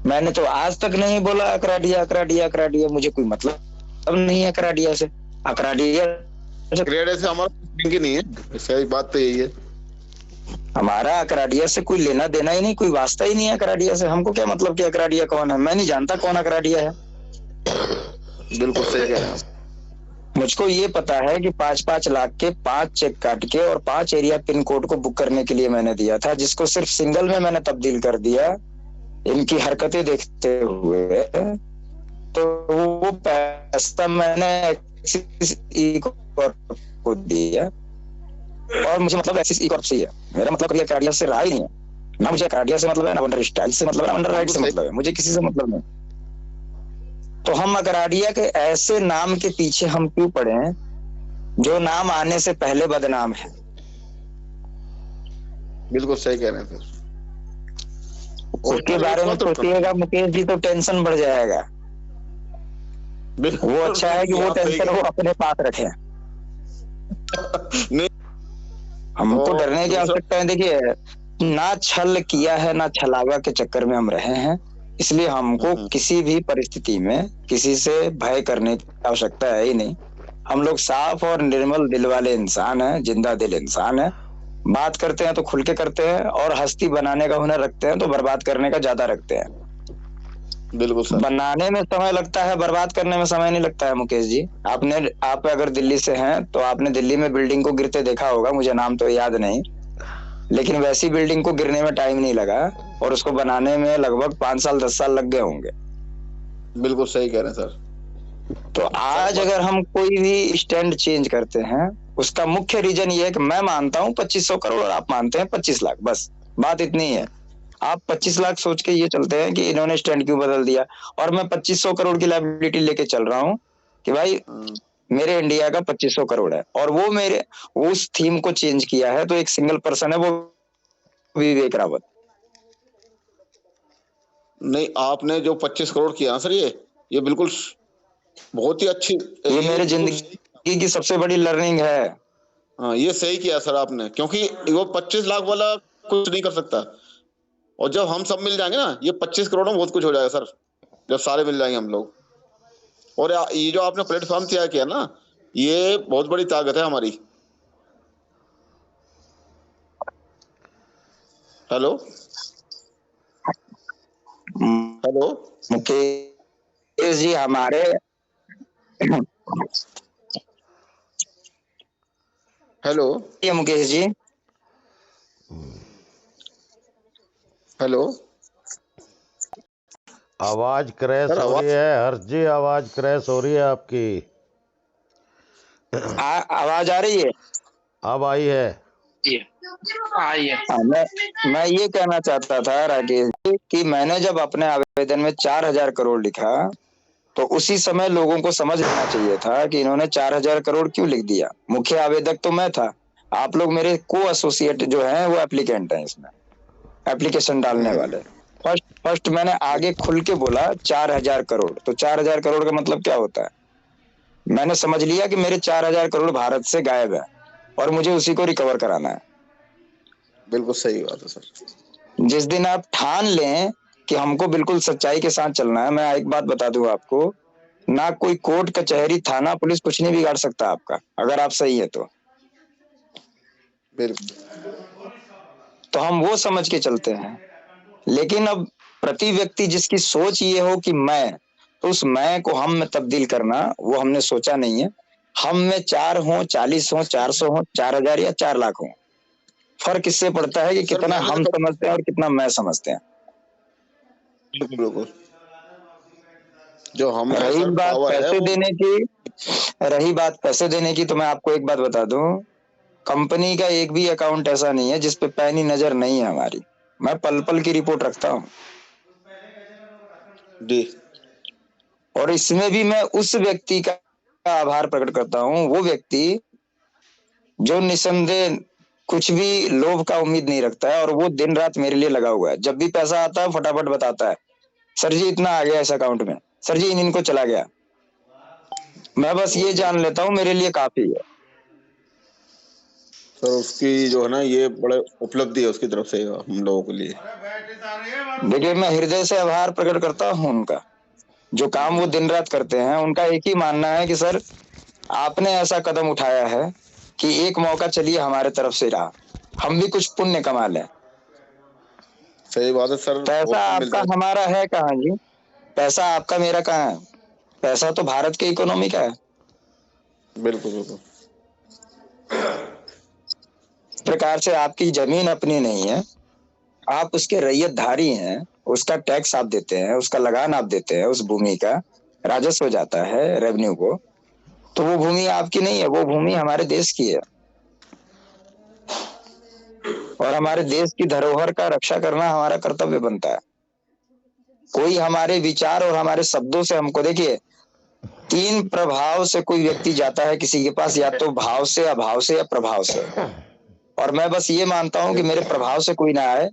मैंने तो आज तक नहीं बोला अक्राडिया, मुझे कोई मतलब अब नहीं है अक्राडिया से। अक्राडिया से हमारा नहीं है, सही बात तो यही है। हमारा अक्राडिया से कोई लेना देना ही नहीं, कोई वास्ता ही नहीं है अक्राडिया से। हमको क्या मतलब कि अक्राडिया कौन है? मैं नहीं जानता कौन अक्राडिया है। बिल्कुल सही कह रहे हैं। मुझको ये पता है कि 5-5 लाख के 5 चेक काट के और 5 एरिया पिन कोड को बुक करने के लिए मैंने दिया था, जिसको सिर्फ सिंगल में मैंने तब्दील कर दिया इनकी हरकतें देखते हुए। तो वो पैसा मैंने एक्सिस ई कॉर्प को दिया, और मुझे मतलब एक्सिस ई कॉर्प से ही है। मेरा मतलब कभी अक्राडिया से रहा ही नहीं है, ना मुझे अक्राडिया से मतलब है, ना वंडर स्टाइल से मतलब है, ना वंडर राइट से मतलब है, मुझे किसी से मतलब नहीं। तो हम अक्राडिया के ऐसे नाम के पीछे हम क्यों पड़े हैं जो नाम आने से पहले बदनाम है? बिल्कुल सही कह रहे हैं सर। उसके बारे में सोचिएगा मुकेश जी तो टेंशन बढ़ जाएगा। वो अच्छा है कि वो टेंशन वो अपने पास रखे। हमको डरने की आवश्यकता है। देखिए, ना छल किया है ना छलावा के चक्कर में हम रहे हैं, इसलिए हमको किसी भी परिस्थिति में किसी से भय करने की आवश्यकता है ही नहीं। हम लोग साफ और निर्मल दिल वाले इंसान हैं, जिंदा दिल इंसान है। बात करते हैं तो खुल के करते हैं, और हस्ती बनाने का हुनर रखते हैं तो बर्बाद करने का ज्यादा रखते हैं। बिल्कुल सर। बनाने में समय लगता है, बर्बाद करने में समय नहीं लगता है मुकेश जी। आप अगर दिल्ली से हैं तो आपने दिल्ली में बिल्डिंग को गिरते देखा होगा, मुझे नाम तो याद नहीं, लेकिन वैसी बिल्डिंग को गिरने में टाइम नहीं लगा, और उसको बनाने में लगभग 5 साल 10 साल लग गए होंगे। बिल्कुल सही कह रहे हैं सर। तो आज अगर हम कोई भी स्टैंड चेंज करते हैं, उसका मुख्य रीजन ये है कि मैं मानता हूँ 2500 करोड़ और आप मानते हैं 25 लाख, बस बात इतनी है। आप 25 लाख सोच के ये चलते हैं कि इन्होंने स्टैंड क्यों बदल दिया, और मैं 2500 करोड़ की लायबिलिटी लेके चल रहा हूँ कि भाई मेरे इंडिया का 2500 करोड़ है, और वो मेरे उस थीम को चेंज किया है तो एक सिंगल पर्सन है, वो विवेक रावत। नहीं, आपने जो 25 करोड़ किया ना सर, ये बिल्कुल बहुत ही अच्छी, ये मेरे जिंदगी की सबसे बड़ी लर्निंग है। हाँ, ये सही किया सर आपने, क्योंकि वो 25 लाख वाला कुछ नहीं कर सकता, और जब हम सब मिल जाएंगे ना, ये 25 करोड़ में बहुत कुछ हो जाएगा सर, जब सारे मिल जाएंगे हम लोग। और ये जो आपने प्लेटफॉर्म तैयार किया ना, ये बहुत बड़ी ताकत है हमारी। हेलो हेलो मुकेश जी हमारे हेलो ये मुकेश जी हेलो आवाज क्रैश सर, हो रही आवाज है हर्ष जी, आवाज क्रैश हो रही है आपकी। आवाज आ रही है? अब आई है। आइए। मैं ये कहना चाहता था राकेश जी कि मैंने जब अपने आवेदन में 4000 करोड़ लिखा, तो उसी समय लोगों को समझ लेना चाहिए था कि इन्होंने 4000 करोड़ क्यों लिख दिया। मुख्य आवेदक तो मैं था, आप लोग मेरे को एसोसिएट जो हैं वो एप्लीकेंट हैं, इसमें एप्लीकेशन डालने वाले। फर्स्ट मैंने आगे खुल के बोला 4000 करोड़, तो 4000 करोड़ का मतलब क्या होता है। मैंने समझ लिया कि मेरे 4000 करोड़ भारत से गायब है और मुझे उसी को रिकवर कराना है। बिल्कुल सही बात है सर। जिस दिन आप ठान लें कि हमको बिल्कुल सच्चाई के साथ चलना है, मैं एक बात बता दूं आपको, ना कोई कोर्ट कचहरी थाना पुलिस कुछ नहीं बिगाड़ सकता आपका, अगर आप सही है तो। बिल्कुल तो हम वो समझ के चलते हैं। लेकिन अब प्रति व्यक्ति जिसकी सोच ये हो कि मैं, तो उस मैं को हम में तब्दील करना वो हमने सोचा नहीं है। हम में 4 हो, 40 हो, 400 हो, 4000 या 4 लाख हो, फर्क इससे पड़ता है कि सर, कितना मैंने हम तो समझते हैं और कितना मैं समझते हैं। बिल्कुल जो हम में रही सर बात पावर है पैसे वो। देने की रही बात पैसे देने की, तो मैं आपको एक बात बता दूं, कंपनी का एक भी अकाउंट ऐसा नहीं है जिसपे पैनी नजर नहीं है हमारी। मैं पल पल की रिपोर्ट रखता हूँ, जी और इसमें भी मैं उस व्यक्ति का आभार प्रकट करता हूँ, वो व्यक्ति जो निसंदेह कुछ भी लोभ का उम्मीद नहीं रखता है, और वो दिन रात मेरे लिए लगा हुआ है। जब भी पैसा आता है फटाफट बताता है, सर जी इतना आ गया इस अकाउंट में, सर जी इनको चला गया। मैं बस ये जान लेता हूँ मेरे लिए काफी है। सर, उसकी जो है ना, ये बड़े उपलब्धि है उसकी तरफ से हम लोगों के लिए। देखिए मैं हृदय से आभार प्रकट करता हूँ उनका, जो काम वो दिन रात करते हैं। उनका एक ही मानना है कि सर आपने ऐसा कदम उठाया है कि एक मौका चलिए हमारे तरफ से रहा, हम भी कुछ पुण्य कमा लें। सही बात है सर, पैसा बहुत कम मिलता आपका है। हमारा है कहाँ जी, पैसा आपका मेरा कहाँ है, पैसा तो भारत के इकोनॉमी का है। बिल्कुल बिल्कुल इस प्रकार से आपकी जमीन अपनी नहीं है, आप उसके रैयतधारी हैं, उसका टैक्स आप देते हैं, उसका लगान आप देते हैं, उस भूमि का राजस्व जाता है रेवेन्यू को, तो वो भूमि आपकी नहीं है, वो भूमि हमारे देश की है। और हमारे देश की धरोहर का रक्षा करना हमारा कर्तव्य बनता है। कोई हमारे विचार और हमारे शब्दों से हमको, देखिए 3 प्रभाव से कोई व्यक्ति जाता है किसी के पास, या तो भाव से, अभाव से या प्रभाव से। और मैं बस ये मानता हूं कि मेरे प्रभाव से कोई ना आए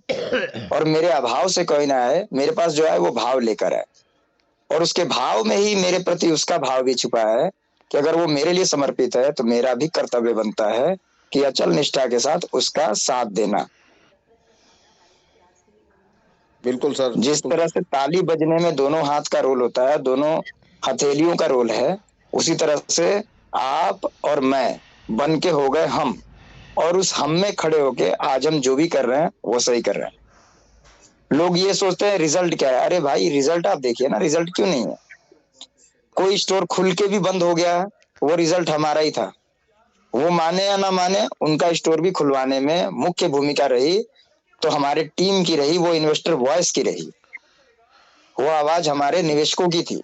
और मेरे अभाव से कोई ना आए, मेरे पास जो है वो भाव लेकर आए, और उसके भाव में ही मेरे प्रति उसका भाव भी छुपा है कि अगर वो मेरे लिए समर्पित है तो मेरा भी कर्तव्य बनता है कि अचल निष्ठा के साथ उसका साथ देना। बिल्कुल सर। जिस तरह से ताली बजने में दोनों हाथ का रोल होता है, दोनों हथेलियों का रोल है, उसी तरह से आप और मैं बन के हो गए हम, और उस हम में खड़े होके आज हम जो भी कर रहे हैं वो सही कर रहे हैं। लोग ये सोचते हैं रिजल्ट क्या है, अरे भाई रिजल्ट आप देखिए ना, रिजल्ट क्यों नहीं है। कोई स्टोर खुल के भी बंद हो गया, वो रिजल्ट हमारा ही था। वो माने या ना माने, उनका स्टोर भी खुलवाने में मुख्य भूमिका रही तो हमारे टीम की रही, वो इन्वेस्टर वॉइस की रही, वो आवाज हमारे निवेशकों की थी।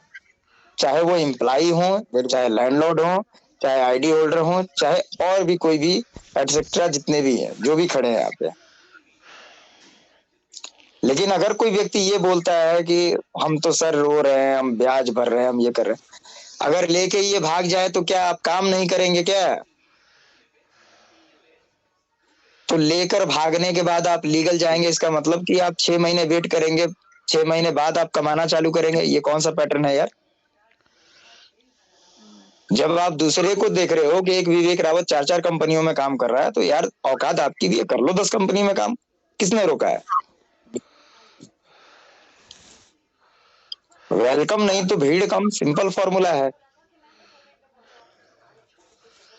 चाहे वो एम्प्लॉई हो, बिल्कुल। चाहे लैंडलॉर्ड हो, चाहे आईडी होल्डर हो, चाहे और भी कोई भी एटसेट्रा जितने भी हैं, जो भी खड़े हैं यहाँ पे। लेकिन अगर कोई व्यक्ति ये बोलता है कि हम तो सर रो रहे हैं, हम ब्याज भर रहे हैं, हम ये कर रहे हैं, अगर लेके ये भाग जाए तो क्या आप काम नहीं करेंगे क्या? तो लेकर भागने के बाद आप लीगल जाएंगे, इसका मतलब कि आप 6 महीने वेट करेंगे, 6 महीने बाद आप कमाना चालू करेंगे। ये कौन सा पैटर्न है यार? जब आप दूसरे को देख रहे हो कि एक विवेक रावत 4-4 कंपनियों में काम कर रहा है, तो यार औकात आपकी भी है, कर लो 10 कंपनी में काम। किसने रोका है? वेलकम नहीं तो भीड़ कम, सिंपल फॉर्मूला है।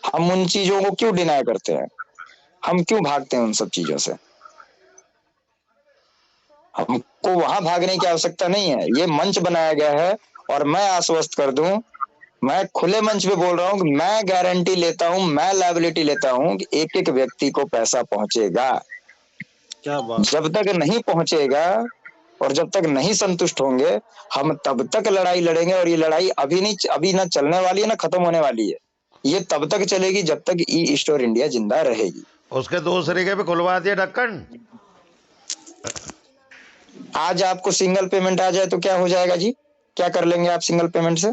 हम उन चीजों को क्यों डिनाई करते हैं? हम क्यों भागते हैं उन सब चीजों से? हमको वहां भागने की आवश्यकता नहीं है। ये मंच बनाया गया है, और मैं आश्वस्त कर दूं, मैं खुले मंच पे बोल रहा हूं कि मैं गारंटी लेता हूं, मैं लायबिलिटी लेता हूं कि एक एक व्यक्ति को पैसा पहुंचेगा। क्या बात। जब तक नहीं पहुंचेगा और जब तक नहीं संतुष्ट होंगे, हम तब तक लड़ाई लड़ेंगे। और ये लड़ाई अभी ना चलने वाली है, ना खत्म होने वाली है। ये तब तक चलेगी जब तक ई स्टोर इंडिया जिंदा रहेगी। उसके दूसरे के भी खुलवा दिए ढक्कन। आज आपको सिंगल पेमेंट आ जाए तो क्या हो जाएगा जी? क्या कर लेंगे आप सिंगल पेमेंट से?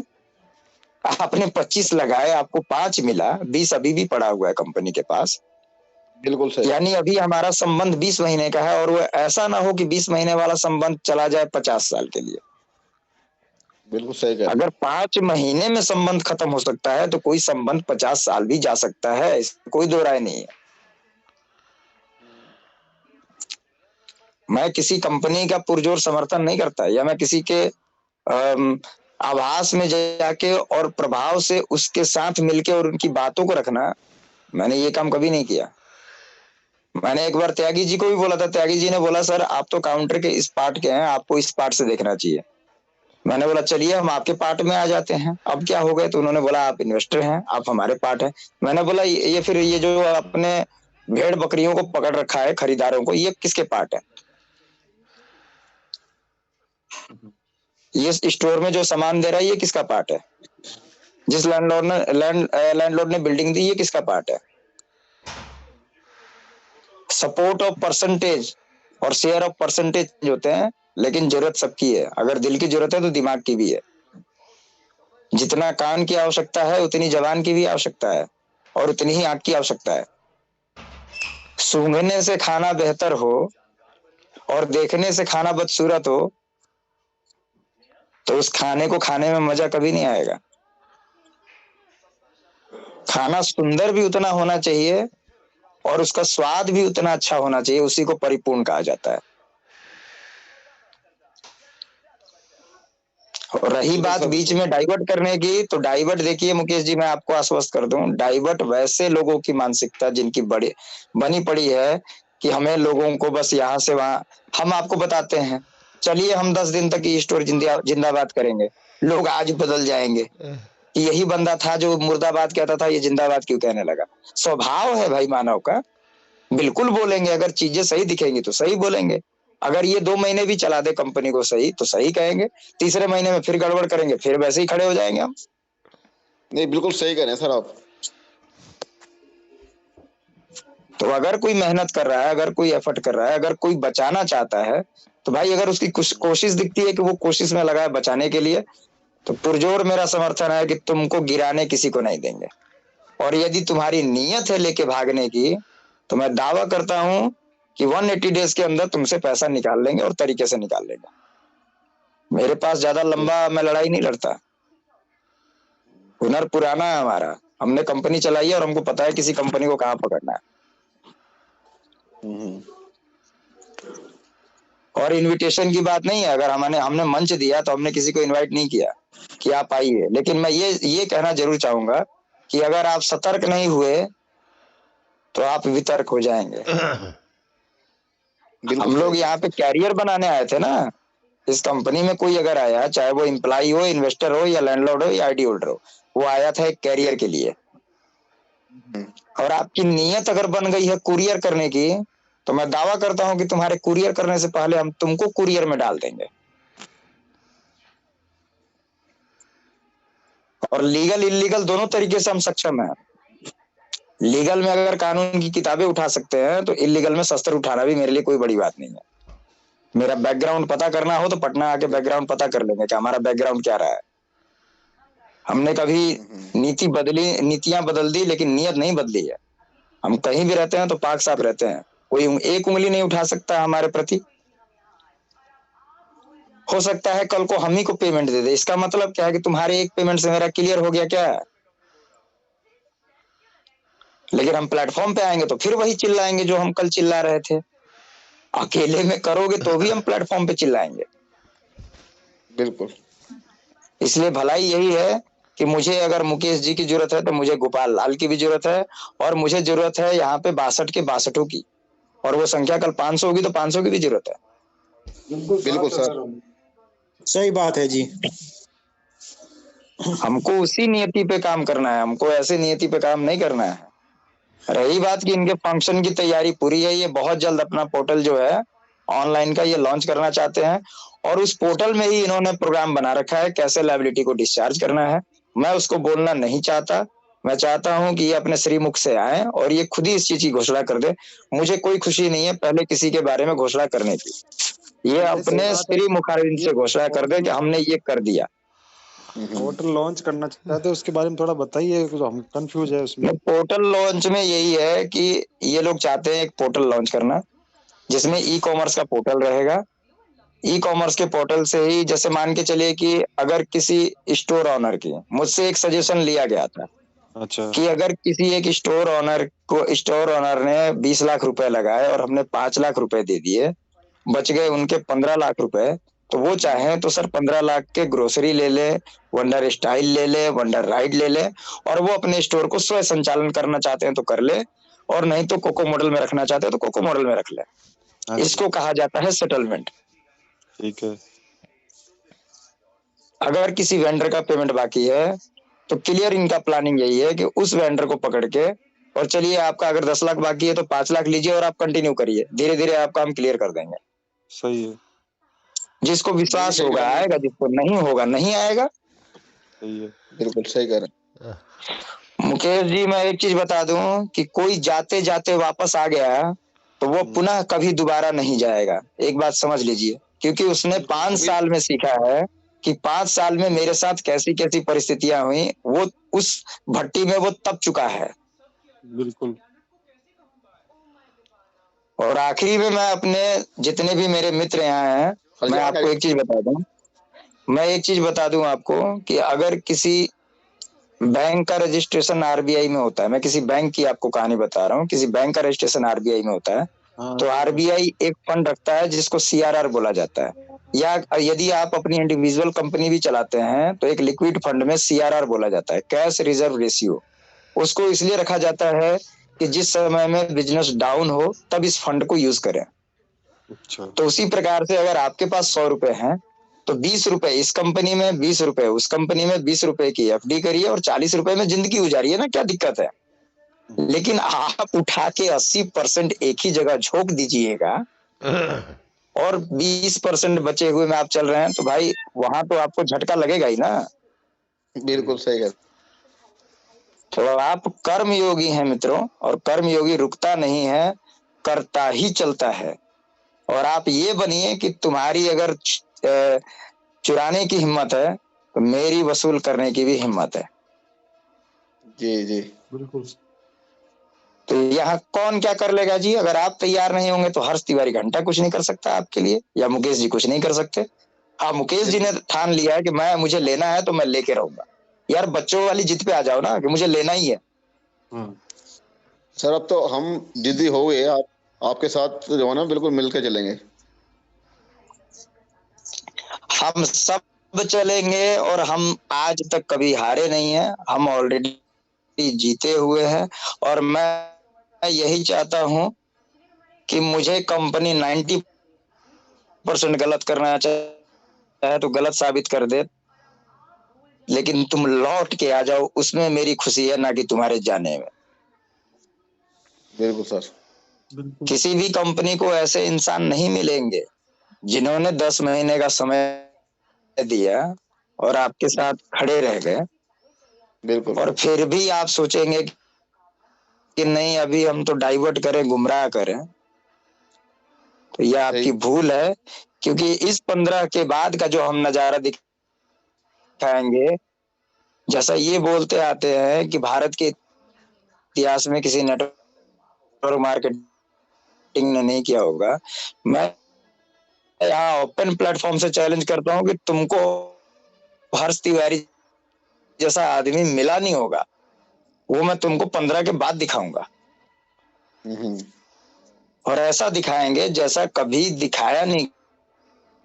आपने 25 लगाए, आपको 5 मिला, 20 अभी भी पड़ा हुआ है कंपनी के पास। बिल्कुल सही। यानी अभी हमारा संबंध 20 महीने का है, और वो ऐसा ना हो कि 20 महीने वाला संबंध चला जाए 50 साल के लिए। बिल्कुल सही कह रहे अगर 5 महीने में संबंध खत्म हो सकता है, तो कोई संबंध 50 साल भी जा सकता है, इसमें कोई दो राय नहीं है। मैं किसी कंपनी का पुरजोर समर्थन नहीं करता, या मैं किसी के आभास में जाके और प्रभाव से उसके साथ मिलके और उनकी बातों को रखना, मैंने ये काम कभी नहीं किया। मैंने एक बार त्यागी जी को भी बोला था, त्यागी जी ने बोला सर आप तो काउंटर के इस पार्ट के हैं, आपको इस पार्ट से देखना चाहिए। मैंने बोला चलिए हम आपके पार्ट में आ जाते हैं। अब क्या हो गए? तो उन्होंने बोला आप इन्वेस्टर हैं, आप हमारे पार्ट हैं। मैंने बोला ये फिर ये जो आपने भेड़ बकरियों को पकड़ रखा है, खरीदारों को, ये किसके पार्ट है? ये स्टोर में जो सामान दे रहा है ये किसका पार्ट है? जिस लैंडलॉर्ड ने बिल्डिंग दी, ये किसका पार्ट है? सपोर्ट ऑफ परसेंटेज और शेयर ऑफ परसेंटेज होते हैं, लेकिन जरूरत सबकी है। अगर दिल की जरूरत है तो दिमाग की भी है। जितना कान की आवश्यकता है उतनी जबान की भी आवश्यकता है, और उतनी ही आंख की आवश्यकता है। सूंघने से खाना बेहतर हो और देखने से खाना बदसूरत हो, तो उस खाने को खाने में मजा कभी नहीं आएगा। खाना सुंदर भी उतना होना चाहिए और उसका स्वाद भी उतना अच्छा होना चाहिए, उसी को परिपूर्ण कहा जाता है। और रही बात बीच में डाइवर्ट करने की, तो डाइवर्ट देखिए मुकेश जी, मैं आपको आश्वस्त कर दूं, डाइवर्ट वैसे लोगों की मानसिकता जिनकी बड़ी बनी पड़ी है कि हमें लोगों को बस यहाँ से वहां, हम आपको बताते हैं चलिए हम 10 दिन तक ये स्टोर जिंदाबाद करेंगे, लोग आज बदल जाएंगे कि यही बंदा था जो मुर्दाबाद कहता था, ये जिंदाबाद क्यों कहने लगा। स्वभाव है भाई मानव का, बिल्कुल बोलेंगे। अगर चीजें सही दिखेंगी तो सही बोलेंगे। अगर ये 2 महीने भी चला दे कंपनी को सही तो सही कहेंगे, तीसरे महीने में फिर गड़बड़ करेंगे, फिर वैसे ही खड़े हो जाएंगे हम। नहीं, बिल्कुल सही कह रहे हैं सर आप। तो अगर कोई मेहनत कर रहा है, अगर कोई एफर्ट कर रहा है, अगर कोई बचाना चाहता है, तो भाई अगर उसकी कोशिश दिखती है कि वो कोशिश में लगा है बचाने के लिए, तो पुरजोर मेरा समर्थन है कि तुमको गिराने किसी को नहीं देंगे। और यदि तुम्हारी नीयत है लेके भागने की, तो मैं दावा करता हूं कि 180 डेज के अंदर तुमसे पैसा निकाल लेंगे, और तरीके से निकाल लेंगे। मेरे पास ज्यादा लंबा मैं लड़ाई नहीं लड़ता, हुनर पुराना है हमारा, हमने कंपनी चलाई है और हमको पता है किसी कंपनी को कहाँ पकड़ना है। और इनविटेशन की बात नहीं है, अगर हमने मंच दिया तो हमने किसी को इनवाइट नहीं किया कि आप आइए। लेकिन मैं ये कहना जरूर चाहूंगा कि अगर आप सतर्क नहीं हुए तो आप वितर्क हो जाएंगे। हम लोग यहाँ पे कैरियर बनाने आए थे ना। इस कंपनी में कोई अगर आया, चाहे वो एम्प्लॉय हो, इन्वेस्टर हो, या लैंडलॉर्ड हो, या आईडी होल्डर हो, वो आया था एक कैरियर के लिए। और आपकी नीयत अगर बन गई है कुरियर करने की, तो मैं दावा करता हूं कि तुम्हारे कुरियर करने से पहले हम तुमको कुरियर में डाल देंगे। और लीगल इलीगल दोनों तरीके से हम सक्षम हैं। लीगल में अगर कानून की किताबें उठा सकते हैं तो इलीगल में शस्त्र उठाना भी मेरे लिए कोई बड़ी बात नहीं है। मेरा बैकग्राउंड पता करना हो तो पटना आके बैकग्राउंड पता कर लेंगे कि हमारा बैकग्राउंड क्या रहा है। हमने कभी नीतियां बदल दी लेकिन नियत नहीं बदली है। हम कहीं भी रहते हैं तो पाक साफ रहते हैं, कोई एक उंगली नहीं उठा सकता हमारे प्रति। हो सकता है कल को हम ही को पेमेंट दे दे, इसका मतलब क्या है कि तुम्हारे एक पेमेंट से मेरा क्लियर हो गया क्या? लेकिन हम प्लेटफॉर्म पे आएंगे तो फिर वही चिल्लाएंगे जो हम कल चिल्ला रहे थे। अकेले में करोगे तो भी हम प्लेटफॉर्म पे चिल्लाएंगे। बिल्कुल। इसलिए भलाई यही है कि मुझे अगर मुकेश जी की जरूरत है तो मुझे गोपाल लाल की भी जरूरत है, और मुझे जरूरत है यहाँ पे 62 के 62 की, और वो संख्या कल 500 होगी तो 500 की भी जरूरत है। बिल्कुल सर, सही बात है जी। हमको उसी नियति पे काम करना है, हमको ऐसे नियति पे काम नहीं करना है। रही बात कि इनके फंक्शन की तैयारी पूरी है, ये बहुत जल्द अपना पोर्टल जो है ऑनलाइन का ये लॉन्च करना चाहते हैं, और उस पोर्टल में ही इन्होंने प्रोग्राम बना रखा है कैसे लायबिलिटी को डिस्चार्ज करना है। मैं उसको बोलना नहीं चाहता, मैं चाहता हूं कि ये अपने श्रीमुख से आए और ये खुद ही इस चीज की घोषणा कर दे। मुझे कोई खुशी नहीं है पहले किसी के बारे में घोषणा करने की, ये अपने श्रीमुखारविंद से घोषणा कर दे कि हमने ये कर दिया। पोर्टल लॉन्च करना चाहते हैं, उसके बारे में थोड़ा बताइए, हम कंफ्यूज है उसमें। पोर्टल लॉन्च में यही है कि ये लोग चाहते हैं एक पोर्टल लॉन्च करना जिसमें ई कॉमर्स का पोर्टल रहेगा। ई कॉमर्स के पोर्टल से ही, जैसे मान के चलिए कि अगर किसी स्टोर ऑनर की, मुझसे एक सजेशन लिया गया था अच्छा, कि अगर किसी एक स्टोर ऑनर ने 20 लाख रुपए लगाए और हमने 5 लाख रुपए दे दिए, बच गए उनके 15 लाख रुपए, तो वो चाहे तो सर 15 लाख के ग्रोसरी ले ले, वंडर स्टाइल ले ले, वंडर राइड ले ले, और वो अपने स्टोर को स्वयं संचालन करना चाहते हैं तो कर ले, और नहीं तो कोको मॉडल में रखना चाहते हैं तो कोको मॉडल में रख ले। इसको कहा जाता है सेटलमेंट। ठीक है। अगर किसी वेंडर का पेमेंट बाकी है तो क्लियर इनका प्लानिंग यही है कि उस वेंडर को पकड़ के, और चलिए आपका अगर 10 लाख बाकी है तो 5 लाख लीजिए और आप कंटिन्यू करिए, धीरे धीरे आपका हम क्लियर कर देंगे। सही है, जिसको विश्वास होगा आएगा, जिसको नहीं होगा नहीं आएगा। सही है, बिल्कुल सही कह रहे हैं। मुकेश जी, मैं एक चीज बता दूं कि कोई जाते जाते वापस आ गया तो वो पुनः कभी दोबारा नहीं जाएगा, एक बात समझ लीजिए, क्योंकि उसने 5 साल में सीखा है कि 5 साल में मेरे साथ कैसी कैसी परिस्थितियां हुई, वो उस भट्टी में वो तप चुका है। बिल्कुल। और आखिरी में मैं अपने जितने भी मेरे मित्र यहाँ हैं, मैं आपको एक चीज बता दूं आपको कि अगर किसी बैंक का रजिस्ट्रेशन आरबीआई में होता है, मैं किसी बैंक की आपको कहानी बता रहा हूँ, किसी बैंक का रजिस्ट्रेशन आरबीआई में होता है, तो आरबीआई एक फंड रखता है जिसको सीआरआर बोला जाता है, या यदि आप अपनी इंडिविजुअल कंपनी भी चलाते हैं तो एक लिक्विड फंड में सीआरआर बोला जाता है, कैश रिजर्व रेशियो। उसको इसलिए रखा जाता है कि जिस समय में बिजनेस डाउन हो तब इस फंड को यूज करें। अच्छा। तो उसी प्रकार से अगर आपके पास 100 रुपए हैं तो 20 रुपए इस कंपनी में, 20 रुपए उस कंपनी में, 20 रुपए की एफडी करिए और 40 रुपए में जिंदगी गुजारिए ना, क्या दिक्कत है। लेकिन आप उठा के 80% एक ही जगह झोंक दीजिएगा और 20% बचे हुए में आप चल रहे हैं, तो भाई वहां तो आपको झटका लगेगा ही ना। बिल्कुल सही कह। तो आप कर्म योगी हैं मित्रों, और कर्म योगी रुकता नहीं है, करता ही चलता है। और आप ये बनिए कि तुम्हारी अगर चुराने की हिम्मत है तो मेरी वसूल करने की भी हिम्मत है। जी जी बिल्कुल। तो यहाँ कौन क्या कर लेगा जी, अगर आप तैयार नहीं होंगे तो हर्ष तिवारी घंटा कुछ नहीं कर सकता आपके लिए, या मुकेश जी कुछ नहीं कर सकते। हाँ, मुकेश जी ने ठान लिया है कि मुझे लेना है तो मैं लेके रहूंगा। यार बच्चों वाली जिद पे आ जाओ ना कि मुझे लेना ही है। सर अब तो हम जिद्दी हो गए, आपके साथ जो है ना बिल्कुल मिलकर चलेंगे। हम सब चलेंगे, और हम आज तक कभी हारे नहीं है, हम ऑलरेडी जीते हुए हैं। और मैं यही चाहता हूं कि मुझे कंपनी 90% गलत करना चाहे तो गलत साबित कर दे, लेकिन तुम लौट के आ जाओ, उसमें मेरी खुशी है, ना कि तुम्हारे जाने में। बिल्कुल सर। किसी भी कंपनी को ऐसे इंसान नहीं मिलेंगे जिन्होंने 10 महीने का समय दिया और आपके साथ खड़े रह गए बिल्कुल। और फिर भी आप सोचेंगे कि नहीं अभी हम तो डाइवर्ट करें, गुमराह करें, तो यह आपकी भूल है। क्योंकि इस 15 के बाद का जो हम नजारा दिखाएंगे, जैसा ये बोलते आते हैं कि भारत के इतिहास में किसी नेटवर्क मार्केटिंग ने नहीं किया होगा, मैं यहाँ ओपन प्लेटफॉर्म से चैलेंज करता हूँ कि तुमको हर्ष तिवारी जैसा आदमी मिला नहीं होगा, वो मैं तुमको 15 के बाद दिखाऊंगा। और ऐसा दिखाएंगे जैसा कभी दिखाया नहीं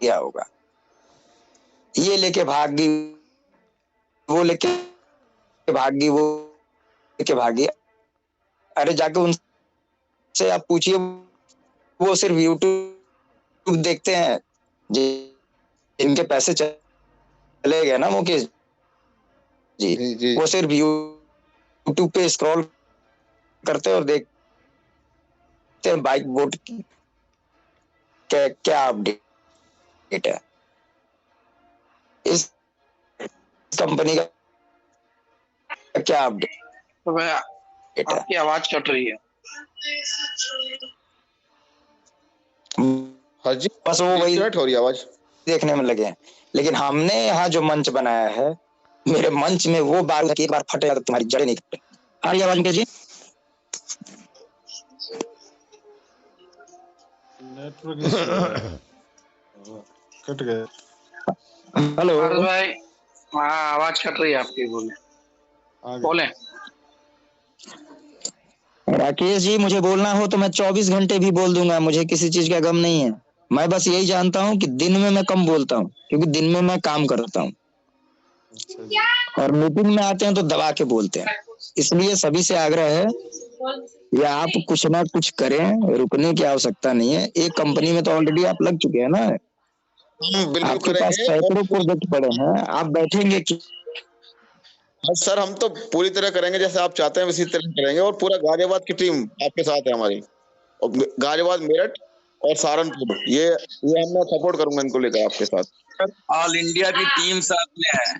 गया होगा। ये लेके भागी, वो लेके भागी, वो लेके भागी। अरे जाके उनसे आप पूछिए, वो सिर्फ यूट्यूब देखते हैं, इनके पैसे चले गए ना मुकेश जी, वो सिर्फ यूट्यूब पे स्क्रॉल करते और देखते हैं बाइक बोट की क्या अपडेट है, इस कंपनी का क्या अपडेट तो भैया आपकी आवाज कट रही है। हाँ जी, बस वो वही हो रही आवाज देखने में लगे हैं। लेकिन हमने यहाँ जो मंच बनाया है, मेरे मंच में वो बारूद एक बार फटेगा तो तुम्हारी जड़ें नहीं कटे। आ रही आवाज जी? नेटवर्क कट गया। हेलो भाई, हाँ आवाज कट रही है आपकी, बोले। राकेश जी, मुझे बोलना हो तो मैं 24 घंटे भी बोल दूंगा, मुझे किसी चीज का गम नहीं है। मैं बस यही जानता हूँ कि दिन में मैं कम बोलता हूँ, क्योंकि दिन में मैं काम करता हूँ और मीटिंग में आते हैं तो दबा के बोलते हैं। इसलिए सभी से आग्रह है, या आप कुछ ना कुछ करें, रुकने की आवश्यकता नहीं है। एक कंपनी में तो ऑलरेडी आप लग चुके हैं ना, आपके पास सैकड़ों प्रोजेक्ट पड़े हैं, आप बैठेंगे कि? हाँ सर, हम तो पूरी तरह करेंगे जैसे आप चाहते हैं, उसी तरह करेंगे। और पूरा गाजियाबाद की टीम आपके साथ है हमारी, और गाजियाबाद, मेरठ और सहारनपुर, ये मैं सपोर्ट करूंगा इनको लेकर आपके साथ। ऑल इंडिया की टीम साथ में है।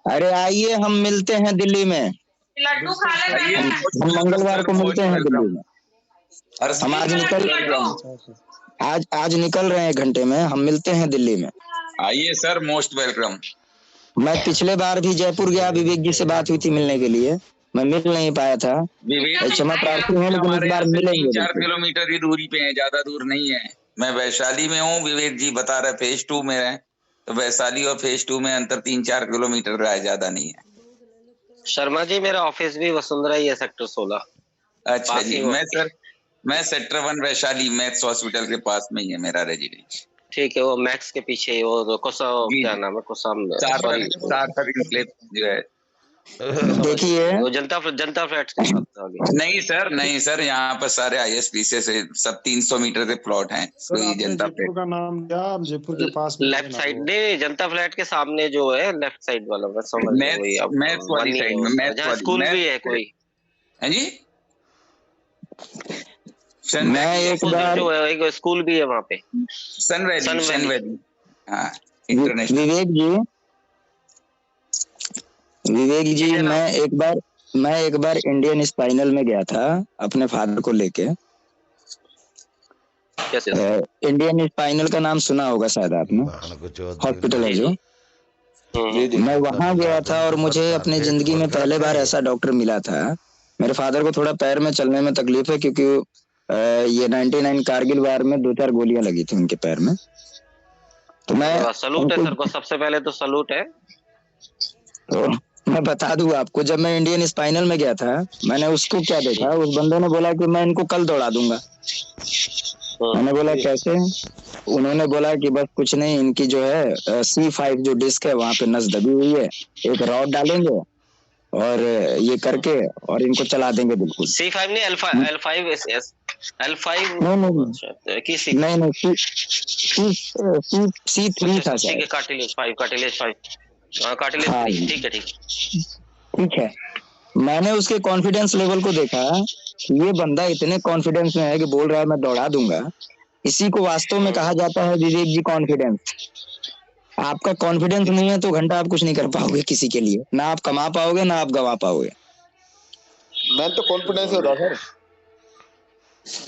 अरे आइए, हम मिलते हैं दिल्ली में, लड्डू खा ले। हम मंगलवार को मिलते हैं दिल्ली में। हम आज निकल रहे हैं 1 घंटे में, हम मिलते हैं दिल्ली में। आइए सर, मोस्ट वेलकम। मैं पिछले बार भी जयपुर गया, विवेक जी से बात हुई थी मिलने के लिए, मैं मिल नहीं पाया था। क्षमा प्रार्थी हूँ, लेकिन इस बार मिलेंगे। 4 किलोमीटर की दूरी पे है, ज्यादा दूर नहीं है। मैं वैशाली में हूँ, विवेक जी बता रहे फेज 2 में है, तो वैशाली और फेज 2 में अंतर 3-4 किलोमीटर का है, ज्यादा नहीं है। शर्मा जी, मेरा ऑफिस भी वसुंधरा ही है, सेक्टर 16। अच्छा जी, मैं सेक्टर 1 वैशाली मैथ्स हॉस्पिटल के पास में ही है मेरा रेजिडेंस। ठीक है, वो मैक्स के पीछे वो क्या नाम है, कोसाम जो है। देखिए वो जनता फ्लैट्स के साथ। नहीं सर, यहाँ पर सारे ISPC से सब 300 मीटर के प्लॉट हैं। जनता फ्लैट का नाम क्या? जयपुर के पास लेफ्ट साइड नहीं, जनता फ्लैट के सामने जो है लेफ्ट साइड वाला, मैं समझ मैथ्स वाली साइड में स्कूल भी है कोई है जी। मैं एक बार जो है, एक स्कूल भी है वहाँ पे, सन वैली। हाँ, इंटरनेशनल। विवेक जी, मैं एक बार इंडियन स्पाइनल में गया था अपने फादर को लेके। इंडियन स्पाइनल का नाम सुना होगा शायद आपने, हॉस्पिटल है जो। मैं वहां गया था और मुझे अपनी जिंदगी में पहले बार ऐसा डॉक्टर मिला था। मेरे फादर को थोड़ा पैर में चलने में तकलीफ है, क्योंकि ये 99 कारगिल वार में 2-4 गोलियां लगी थी उनके पैर में। तो मैं सलूट है सर को, सबसे पहले तो सलूट है। तो मैं बता दूं आपको, जब मैं इंडियन स्पाइनल में गया था, मैंने उसको क्या देखा, उस बंदे ने बोला कि मैं इनको कल दौड़ा दूंगा। मैंने बोला कैसे? उन्होंने बोला कि बस कुछ नहीं, इनकी जो है C5 जो डिस्क है वहां पे नस दबी हुई है, एक रॉड डालेंगे और ये करके और इनको चला देंगे बिल्कुल। C5 नहीं, L5 नहीं, C3 था शायद। कार्टिलेज 5 ठीक है। मैंने उसके कॉन्फिडेंस लेवल को देखा, ये बंदा इतने कॉन्फिडेंस में है कि बोल रहा है मैं दौड़ा दूंगा। इसी को वास्तव में कहा जाता है विवेक जी कॉन्फिडेंस। आपका कॉन्फिडेंस नहीं है तो घंटा आप कुछ नहीं कर पाओगे किसी के लिए, ना आप कमा पाओगे ना आप गवा पाओगे। मैं तो कॉन्फिडेंस होता सर।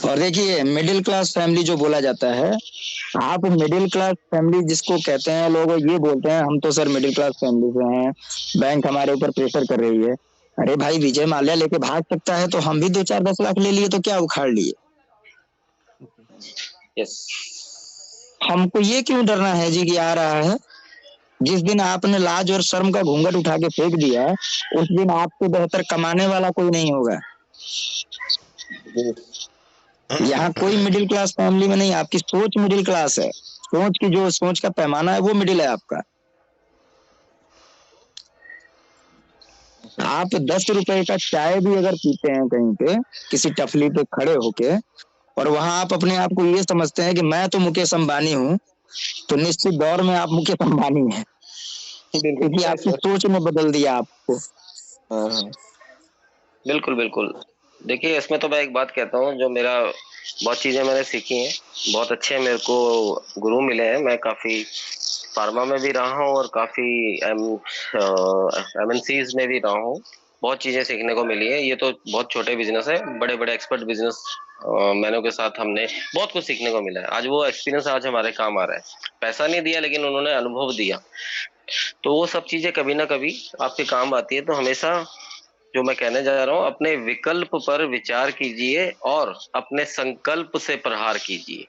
और देखिए मिडिल क्लास फैमिली जो बोला जाता है, आप मिडिल क्लास फैमिली जिसको कहते हैं, लोग ये बोलते हैं हम तो सर मिडिल क्लास फैमिली से हैं, बैंक हमारे ऊपर प्रेशर कर रही है। अरे भाई विजय माल्या लेके भाग सकता है तो हम भी 2-4-10 लाख ले लिए तो क्या उखाड़ लिए। यस, हमको ये क्यों डरना है जी कि आ रहा है। जिस दिन आपने लाज और शर्म का घूंघट उठा के फेंक दिया उस दिन आपसे बेहतर कमाने वाला कोई नहीं होगा। यहाँ कोई मिडिल क्लास फैमिली में नहीं, आपकी सोच मिडिल क्लास है, सोच की जो सोच का पैमाना है वो मिडिल है आपका। आप 10 रुपए का चाय भी अगर पीते हैं कहीं पे किसी टफली पे खड़े होके, और वहां आप अपने आप को ये समझते हैं कि मैं तो मुकेश अंबानी हूँ, तो निश्चित दौर में आप मुकेश अंबानी हैं, क्योंकि आपकी सोच ने बदल दिया आपको। बिल्कुल बिल्कुल। देखिए इसमें तो मैं एक बात कहता हूँ, जो मेरा बहुत चीजें मैंने सीखी हैं, बहुत अच्छे मेरे को गुरु मिले हैं। मैं काफी फार्मा में भी रहा हूँ और काफी MNCs में भी रहा हूँ। बहुत चीजें सीखने को मिली है। ये तो बहुत छोटे बिजनेस है, बड़े बड़े एक्सपर्ट बिजनेस मैनों के साथ हमने बहुत कुछ सीखने को मिला है। आज वो एक्सपीरियंस आज हमारे काम आ रहा है। पैसा नहीं दिया लेकिन उन्होंने अनुभव दिया, तो वो सब चीजें कभी ना कभी आपके काम आती है। तो हमेशा जो मैं कहने जा रहा हूँ, अपने विकल्प पर विचार कीजिए और अपने संकल्प से प्रहार कीजिए।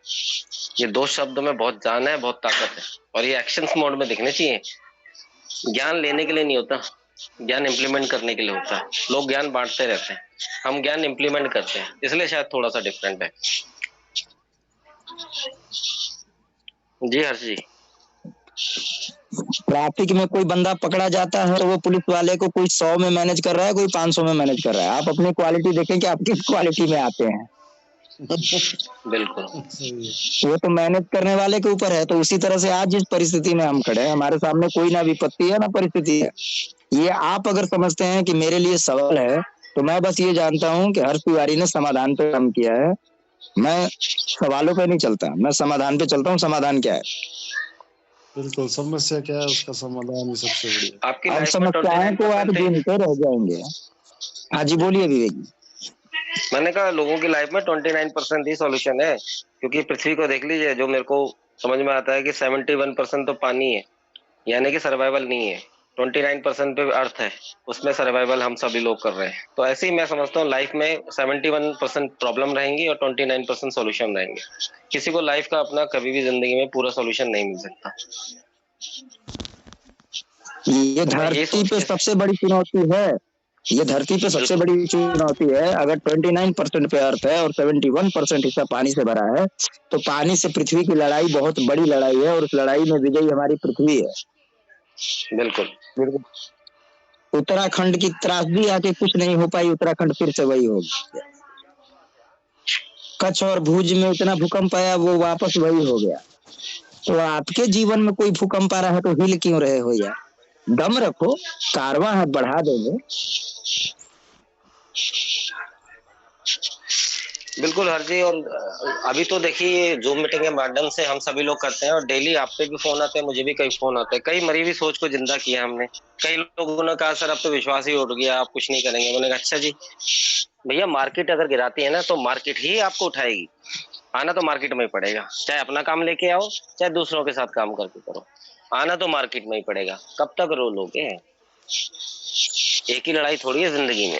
ये 2 शब्द में बहुत जान है, बहुत ताकत है, और ये एक्शंस मोड में दिखने चाहिए। ज्ञान लेने के लिए नहीं होता, ज्ञान इम्प्लीमेंट करने के लिए होता है। लोग ज्ञान बांटते रहते हैं, हम ज्ञान इम्प्लीमेंट करते हैं, इसलिए शायद थोड़ा सा डिफरेंट है। जी हर्ष जी। ट्रैफिक में कोई बंदा पकड़ा जाता है, वो पुलिस वाले को कोई 100 में मैनेज कर रहा है, कोई 500 में मैनेज कर रहा है। आप अपनी क्वालिटी देखें कि आप किस क्वालिटी में आते हैं। बिल्कुल, वो तो मैनेज करने वाले के ऊपर है। तो उसी तरह से आज जिस परिस्थिति में हम खड़े हैं, हमारे सामने कोई ना विपत्ति है ना परिस्थिति है। ये आप अगर समझते हैं कि मेरे लिए सवाल है, तो मैं बस ये जानता हूँ कि हर्ष तिवारी ने समाधान पे काम किया है। मैं सवालों पे नहीं चलता, मैं समाधान पे चलता हूँ। समाधान क्या है? बिल्कुल, समस्या क्या है उसका समाधान ही सबसे बढ़िया। आपकी अब लाइफ में समस्याएं को आप 29% ढूंढते रह जाएंगे। हाँ जी बोलिए विवेक जी। मैंने कहा लोगों की लाइफ में 29% ही सॉल्यूशन है, क्योंकि पृथ्वी को देख लीजिए। जो मेरे को समझ में आता है कि 71% तो पानी है, यानी कि सर्वाइवल नहीं है। 29% पे अर्थ है, उसमें सर्वाइवल हम सभी लोग कर रहे हैं। तो ऐसे ही मैं समझता हूँ लाइफ में 71% प्रॉब्लम रहेंगी और 29% सॉल्यूशन रहेंगे। किसी को लाइफ का अपना कभी भी जिंदगी में पूरा सॉल्यूशन नहीं मिल सकता। ये धरती पे सबसे बड़ी चुनौती है, ये धरती पे सबसे बड़ी चुनौती है। अगर 29% पे अर्थ है और 71% हिस्सा पानी से भरा है, तो पानी से पृथ्वी की लड़ाई बहुत बड़ी लड़ाई है, और उस लड़ाई में विजयी हमारी पृथ्वी है। बिल्कुल बिल्कुल। उत्तराखंड की त्रासदी आके कुछ नहीं हो पाई, उत्तराखंड फिर से वही होगा। कच्छ और भुज में इतना भूकंप आया, वो वापस वही हो गया। तो आपके जीवन में कोई भूकंप आ रहा है तो हिल क्यों रहे हो यार? दम रखो, कारवां है बढ़ा देंगे। बिल्कुल हर जी। और अभी तो देखिए जूम मीटिंग के माध्यम से हम सभी लोग करते हैं, और डेली आप पे भी फोन आते हैं, मुझे भी कई फोन आते हैं। कई मरी हुई सोच को जिंदा किया हमने। कई लोगों ने कहा सर अब तो विश्वास ही उठ गया, आप कुछ नहीं करेंगे। मैंने कहा अच्छा जी, भैया मार्केट अगर गिराती है ना तो मार्केट ही आपको उठाएगी। आना तो मार्केट में ही पड़ेगा, चाहे अपना काम लेके आओ चाहे दूसरों के साथ काम करके करो, आना तो मार्केट में ही पड़ेगा। कब तक रो लोगे? एक ही लड़ाई थोड़ी है जिंदगी में।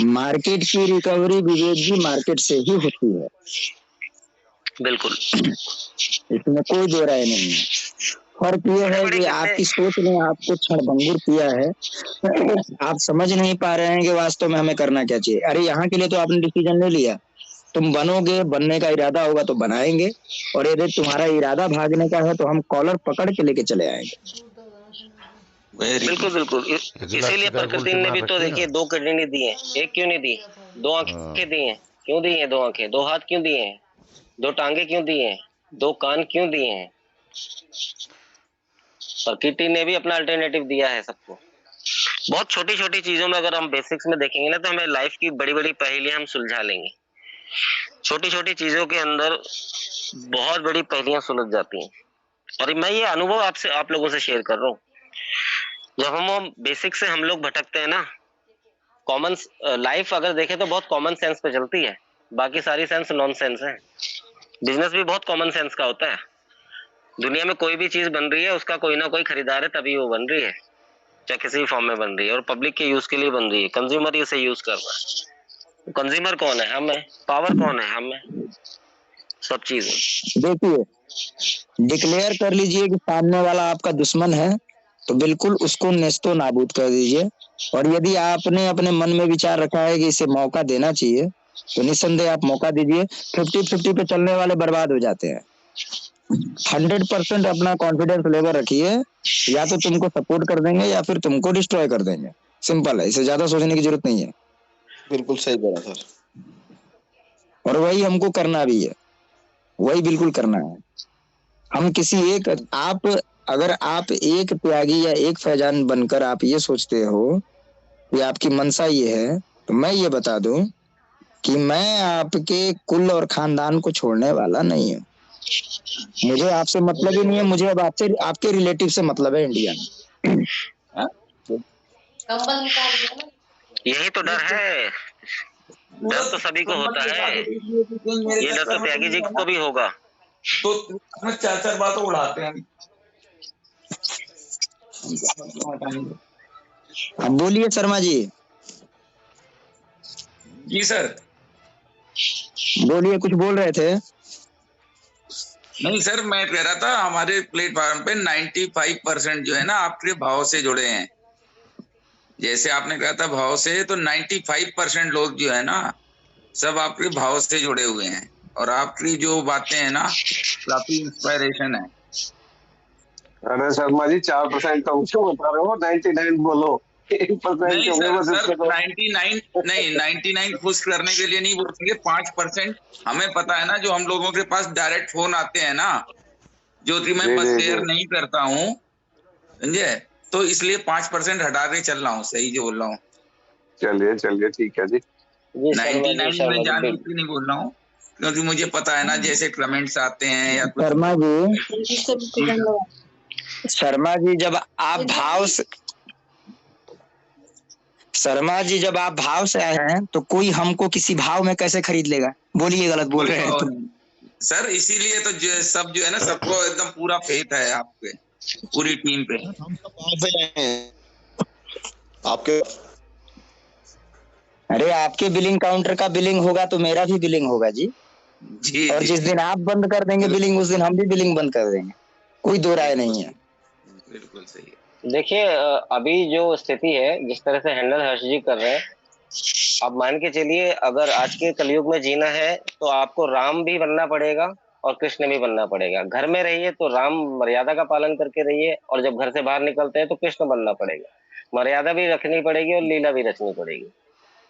मार्केट की रिकवरी विवेक जी मार्केट से ही होती है। बिल्कुल, इसमें कोई दो राय नहीं है। फर्क ये है कि आपकी सोच ने आपको क्षणभंगुर किया है। आप समझ नहीं पा रहे हैं कि वास्तव में हमें करना क्या चाहिए। अरे यहाँ के लिए तो आपने डिसीजन ले लिया, तुम बनोगे, बनने का इरादा होगा तो बनाएंगे, और यदि तुम्हारा इरादा भागने का है तो हम कॉलर पकड़ के लेके चले आएंगे। बिल्कुल बिल्कुल। इसीलिए प्रकृति ने भी तो देखिए 2 किडनी दी है, एक क्यों नहीं दी? 2 आंखें दी हैं, क्यों दी हैं 2 आंखें? 2 हाथ क्यों दिए हैं? 2 टांगे क्यों दिए हैं? 2 कान क्यों दिए हैं? प्रकृति ने भी अपना अल्टरनेटिव दिया है सबको। बहुत छोटी छोटी चीजों में अगर हम बेसिक्स में देखेंगे ना, तो हमें लाइफ की बड़ी बड़ी पहेलियां हम सुलझा लेंगे। छोटी छोटी चीजों के अंदर बहुत बड़ी पहेलियां सुलझ जाती हैं। और मैं ये अनुभव आपसे आप लोगों से शेयर कर रहा हूँ। जब हम बेसिक से हम लोग भटकते हैं ना, कॉमन लाइफ अगर देखें तो बहुत कॉमन सेंस पे चलती है, बाकी सारी सेंस नॉन सेंस है। बिजनेस भी बहुत कॉमन सेंस का होता है। दुनिया में कोई भी चीज बन रही है, उसका कोई ना कोई खरीदार है, तभी वो बन रही है, चाहे किसी भी फॉर्म में बन रही है, और पब्लिक के यूज के लिए बन रही है। कंज्यूमर इसे यूज कर रहा है। कंज्यूमर कौन है? हम है। पावर कौन है? हम है। सब चीज देखिए, डिक्लेयर कर लीजिए कि सामने वाला आपका दुश्मन है, तो बिल्कुल उसको नेस्तो नाबूद कर दीजिए। और यदि आपने अपने मन में विचार रखा है कि इसे मौका देना चाहिए, तो निस्संदेह आप मौका दीजिए। 50-50 पे चलने वाले बर्बाद हो जाते हैं। 100% अपना कॉन्फिडेंस लेवल रखिए, या तो तुमको सपोर्ट कर देंगे या फिर तुमको डिस्ट्रॉय कर देंगे। सिंपल है, इसे ज्यादा सोचने की जरूरत नहीं है। बिल्कुल सही बोला सर। और वही हमको करना भी है, वही बिल्कुल करना है। हम किसी एक अगर आप एक त्यागी या एक फैजान बनकर आप ये सोचते हो कि आपकी मनसा ये है, तो मैं ये बता दूं कि मैं आपके कुल और खानदान को छोड़ने वाला नहीं हूँ। मुझे आपसे मतलब ही नहीं है, मुझे अब आपसे आपके रिलेटिव से मतलब है इंडिया में। यही तो डर है। डर तो सभी को होता है, ये डर तो त्यागी जी को भी होगा। तो 4-4 बातों उड़ाते हैं। अब बोलिए शर्मा जी। जी सर। बोलिए, कुछ बोल रहे थे। नहीं सर, मैं कह रहा था हमारे प्लेटफॉर्म पे 95% जो है ना आपके भाव से जुड़े हैं। जैसे आपने कहा था भाव से, तो 95% लोग जो है ना सब आपके भाव से जुड़े हुए हैं, और आपकी जो बातें हैं ना काफी इंस्पायरेशन है। अरे शर्मा जी 4% तो क्यों बता रहे हो? 99 बोलो। 1% नहीं क्यों? सर 99 नहीं, 99 खुश करने के लिए नहीं बोलते। 5% हमें पता है ना, जो हम लोगों के पास डायरेक्ट फोन आते हैं ना, जो कि मैं बस शेयर नहीं करता हूँ, समझे, तो इसलिए 5% हटा के चल रहा हूँ। सही जो बोल रहा हूँ। चलिए ठीक है जी। 99 में जानबूझ के नहीं बोल रहा हूँ, क्योंकि मुझे पता है ना जैसे कमेंट्स आते हैं या कुछ। शर्मा जी जब आप भाव से शर्मा जी जब आप भाव से आए हैं, तो कोई हमको किसी भाव में कैसे खरीद लेगा? बोलिए, गलत बोल रहे हैं तो। सर इसीलिए तो सब जो है ना, सबको एकदम पूरा फेथ है आप पे, पूरी टीम पे। आपके अरे आपके बिलिंग काउंटर का बिलिंग होगा तो मेरा भी बिलिंग होगा जी। और जिस दिन आप बंद कर देंगे बिलिंग, उस दिन हम भी बिलिंग बंद कर देंगे। कोई दो राय नहीं है। बिल्कुल सही है। देखिए, अभी जो स्थिति है, जिस तरह से हैंडल हर्ष जी कर रहे हैं, आप मान के चलिए, अगर आज के कलयुग में जीना है तो आपको राम भी बनना पड़ेगा और कृष्ण भी बनना पड़ेगा। घर में रहिए तो राम मर्यादा का पालन करके रहिए, और जब घर से बाहर निकलते हैं तो कृष्ण बनना पड़ेगा। मर्यादा भी रखनी पड़ेगी और लीला भी रचनी पड़ेगी।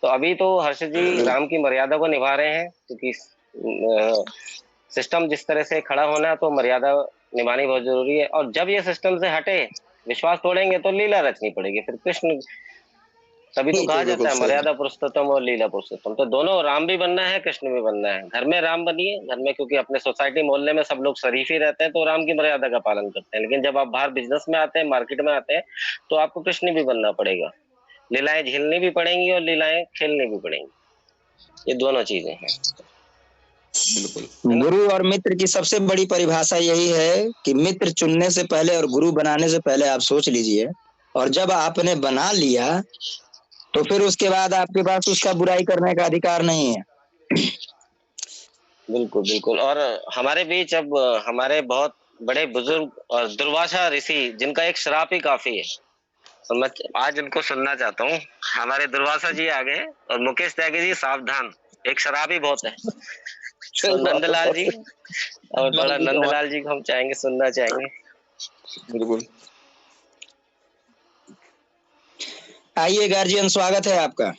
तो अभी तो हर्ष जी राम की मर्यादा को निभा रहे हैं, क्योंकि सिस्टम जिस तरह से खड़ा होना है तो मर्यादा निभानी बहुत जरूरी है। और जब ये सिस्टम से हटे, विश्वास तोड़ेंगे, तो लीला रचनी पड़ेगी, फिर कृष्ण। तभी तो कहा जाता है मर्यादा पुरुषोत्तम और लीला पुरुषोत्तम। तो दोनों राम भी बनना है, कृष्ण भी बनना है। घर में राम बनिए, घर में, क्योंकि अपने सोसाइटी मोहल्ले में सब लोग शरीफ ही रहते हैं तो राम की मर्यादा का पालन करते हैं। लेकिन जब आप बाहर बिजनेस में आते हैं, मार्केट में आते हैं, तो आपको कृष्ण भी बनना पड़ेगा। लीलाएं झेलनी भी पड़ेंगी और लीलाएं खेलनी भी पड़ेंगी। ये दोनों चीजें हैं। गुरु और मित्र की सबसे बड़ी परिभाषा यही है कि मित्र चुनने से पहले और गुरु बनाने से पहले आप सोच लीजिए, और जब आपने बना लिया तो फिर उसके बाद आपके पास उसका बुराई करने का अधिकार नहीं है। बिल्कुल बिल्कुल। और हमारे बीच अब हमारे बहुत बड़े बुजुर्ग और दुर्वासा ऋषि, जिनका एक श्राप ही काफी है, तो मैं आज उनको सुनना चाहता हूँ। हमारे दुर्वासा जी आ गए, और मुकेश त्यागी जी सावधान, एक शराब ही बहुत है। तो नंदलाल जी, और थोड़ा नंदलाल जी को हम चाहेंगे, सुनना चाहेंगे। बिल्कुल। आइए गार्जियन, स्वागत है आपका।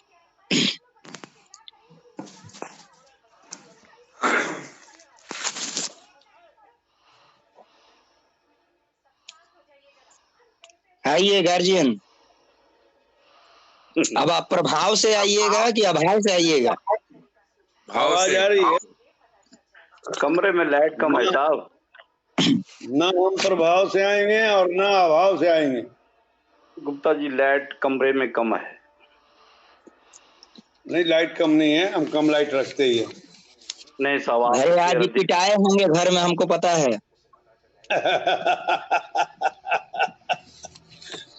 आइए गार्जियन। अब आप प्रभाव से आइएगा कि अभाव से आइएगा? आवाज आ रही है? कमरे में लाइट कम है साहब। ना हम प्रभाव से आएंगे और ना अभाव से आएंगे। गुप्ता जी लाइट कमरे में कम है। नहीं, लाइट कम नहीं है, हम कम लाइट रखते ही है। नहीं सवाल अरे आज ही पिटाए होंगे घर में, हमको पता है।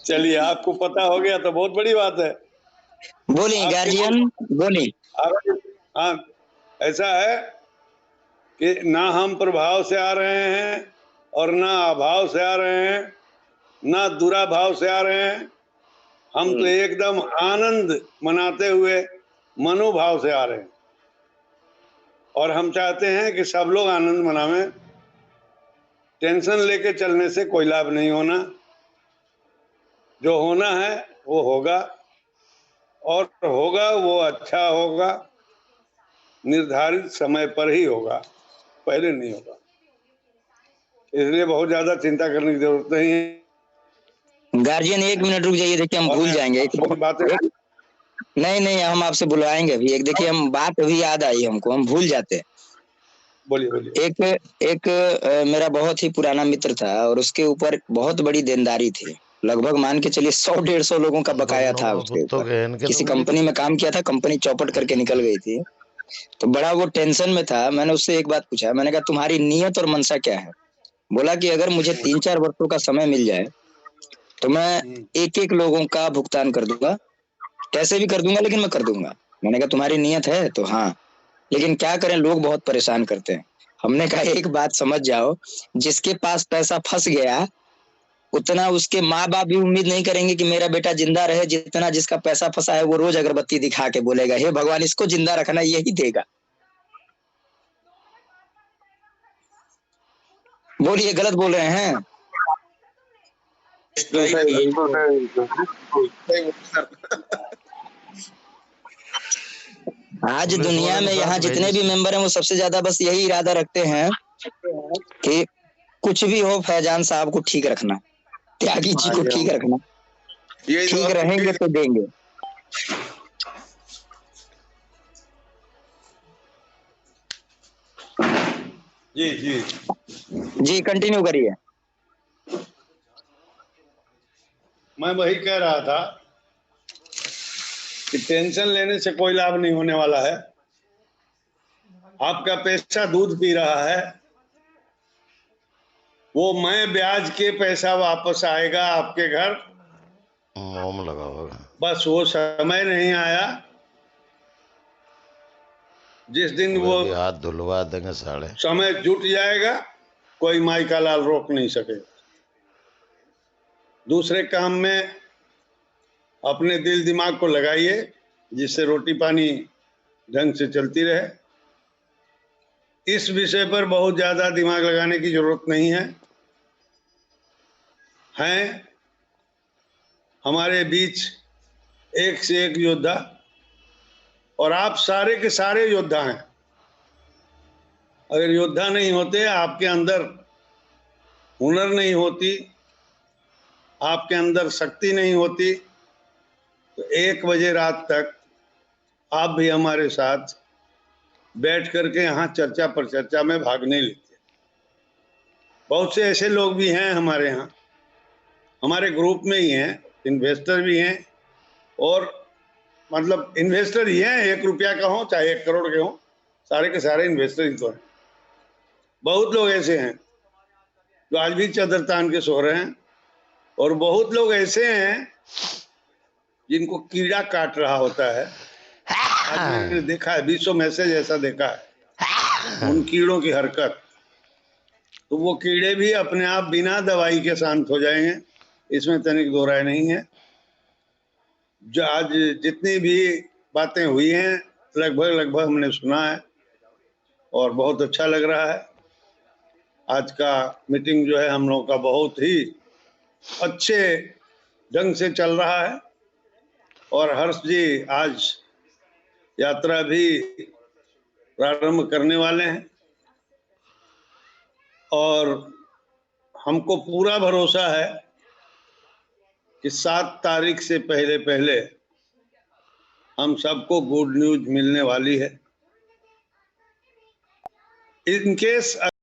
चलिए, आपको पता हो गया तो बहुत बड़ी बात है। बोलिए गार्जियन, बोलिए। हाँ, ऐसा है कि ना हम प्रभाव से आ रहे हैं और ना अभाव से आ रहे हैं, ना दुराभाव से आ रहे हैं। हम तो एकदम आनंद मनाते हुए मनोभाव से आ रहे हैं और हम चाहते हैं कि सब लोग आनंद मनावें। टेंशन लेके चलने से कोई लाभ नहीं होना। जो होना है वो होगा और होगा वो अच्छा होगा, निर्धारित समय पर ही होगा, पहले नहीं होगा। इसलिए बहुत ज्यादा चिंता करने की जरूरत नहीं है। गार्जियन 1 मिनट रुक जाइए, देखिए हम भूल जाएंगे। नहीं, हम आपसे बुलवाएंगे अभी। एक देखिए, हम बात अभी याद आई हमको, हम भूल जाते हैं। बोलिए। एक मेरा बहुत ही पुराना मित्र था और उसके ऊपर बहुत बड़ी देनदारी थी। लगभग मान के चलिए 100-150 लोगों का बकाया था उसके ऊपर। किसी कंपनी में काम किया था, कंपनी चौपट करके निकल गई थी, तो बड़ा वो टेंशन में था। मैंने उससे एक बात पूछा, मैंने कहा तुम्हारी नियत और मनसा क्या है? बोला कि अगर मुझे 3-4 वर्षों का समय मिल जाए तो मैं एक लोगों का भुगतान कर दूंगा, कैसे भी कर दूंगा, लेकिन मैं कर दूंगा। मैंने कहा तुम्हारी नियत है? तो हाँ, लेकिन क्या करें, लोग बहुत परेशान करते हैं। हमने कहा एक बात समझ जाओ, जिसके पास पैसा फंस गया उतना उसके माँ बाप भी उम्मीद नहीं करेंगे कि मेरा बेटा जिंदा रहे, जितना जिसका पैसा फंसा है वो रोज अगरबत्ती दिखा के बोलेगा हे भगवान इसको जिंदा रखना, यही देगा। बोलिए, गलत बोल रहे हैं? आज दुनिया में यहाँ जितने भी मेंबर हैं वो सबसे ज्यादा बस यही इरादा रखते हैं कि कुछ भी हो फैजान साहब को ठीक रखना, त्यागी जी को ठीक रखना, ठीक रहेंगे तो देंगे। जी कंटिन्यू करिए। मैं वही कह रहा था कि टेंशन लेने से कोई लाभ नहीं होने वाला है। आपका पैसा दूध पी रहा है, वो मैं ब्याज के पैसा वापस आएगा आपके घर, मोम लगा होगा। बस वो समय नहीं आया जिस दिन वो हाथ धुलवा देंगे साले। समय जुट जाएगा, कोई माई का लाल रोक नहीं सकेगा। दूसरे काम में अपने दिल दिमाग को लगाइए जिससे रोटी पानी ढंग से चलती रहे। इस विषय पर बहुत ज्यादा दिमाग लगाने की जरूरत नहीं है। हमारे बीच एक से एक योद्धा, और आप सारे के सारे योद्धा हैं। अगर योद्धा नहीं होते, आपके अंदर हुनर नहीं होती, आपके अंदर शक्ति नहीं होती, तो 1 बजे रात तक आप भी हमारे साथ बैठ करके यहाँ चर्चा पर चर्चा में भाग नहीं लेते। बहुत से ऐसे लोग भी हैं हमारे यहाँ, हमारे ग्रुप में ही हैं, इन्वेस्टर भी हैं, और मतलब इन्वेस्टर ही हैं, 1 रुपया का हो चाहे 1 करोड़ के हो, सारे के सारे इन्वेस्टर ही तो हैं। बहुत लोग ऐसे हैं जो आज भी चादर तान के सो रहे हैं, और बहुत लोग ऐसे हैं जिनको कीड़ा काट रहा होता है। आज मैंने देखा है, 20 मैसेज ऐसा देखा है उन कीड़ों की हरकत, तो वो कीड़े भी अपने आप बिना दवाई के शांत हो जाएंगे, इसमें तनिक दो राय नहीं है। जो आज जितनी भी बातें हुई हैं लगभग हमने सुना है और बहुत अच्छा लग रहा है। आज का मीटिंग जो है हम लोगों का बहुत ही अच्छे ढंग से चल रहा है, और हर्ष जी आज यात्रा भी प्रारंभ करने वाले हैं, और हमको पूरा भरोसा है कि 7 तारीख से पहले हम सबको गुड न्यूज मिलने वाली है। In case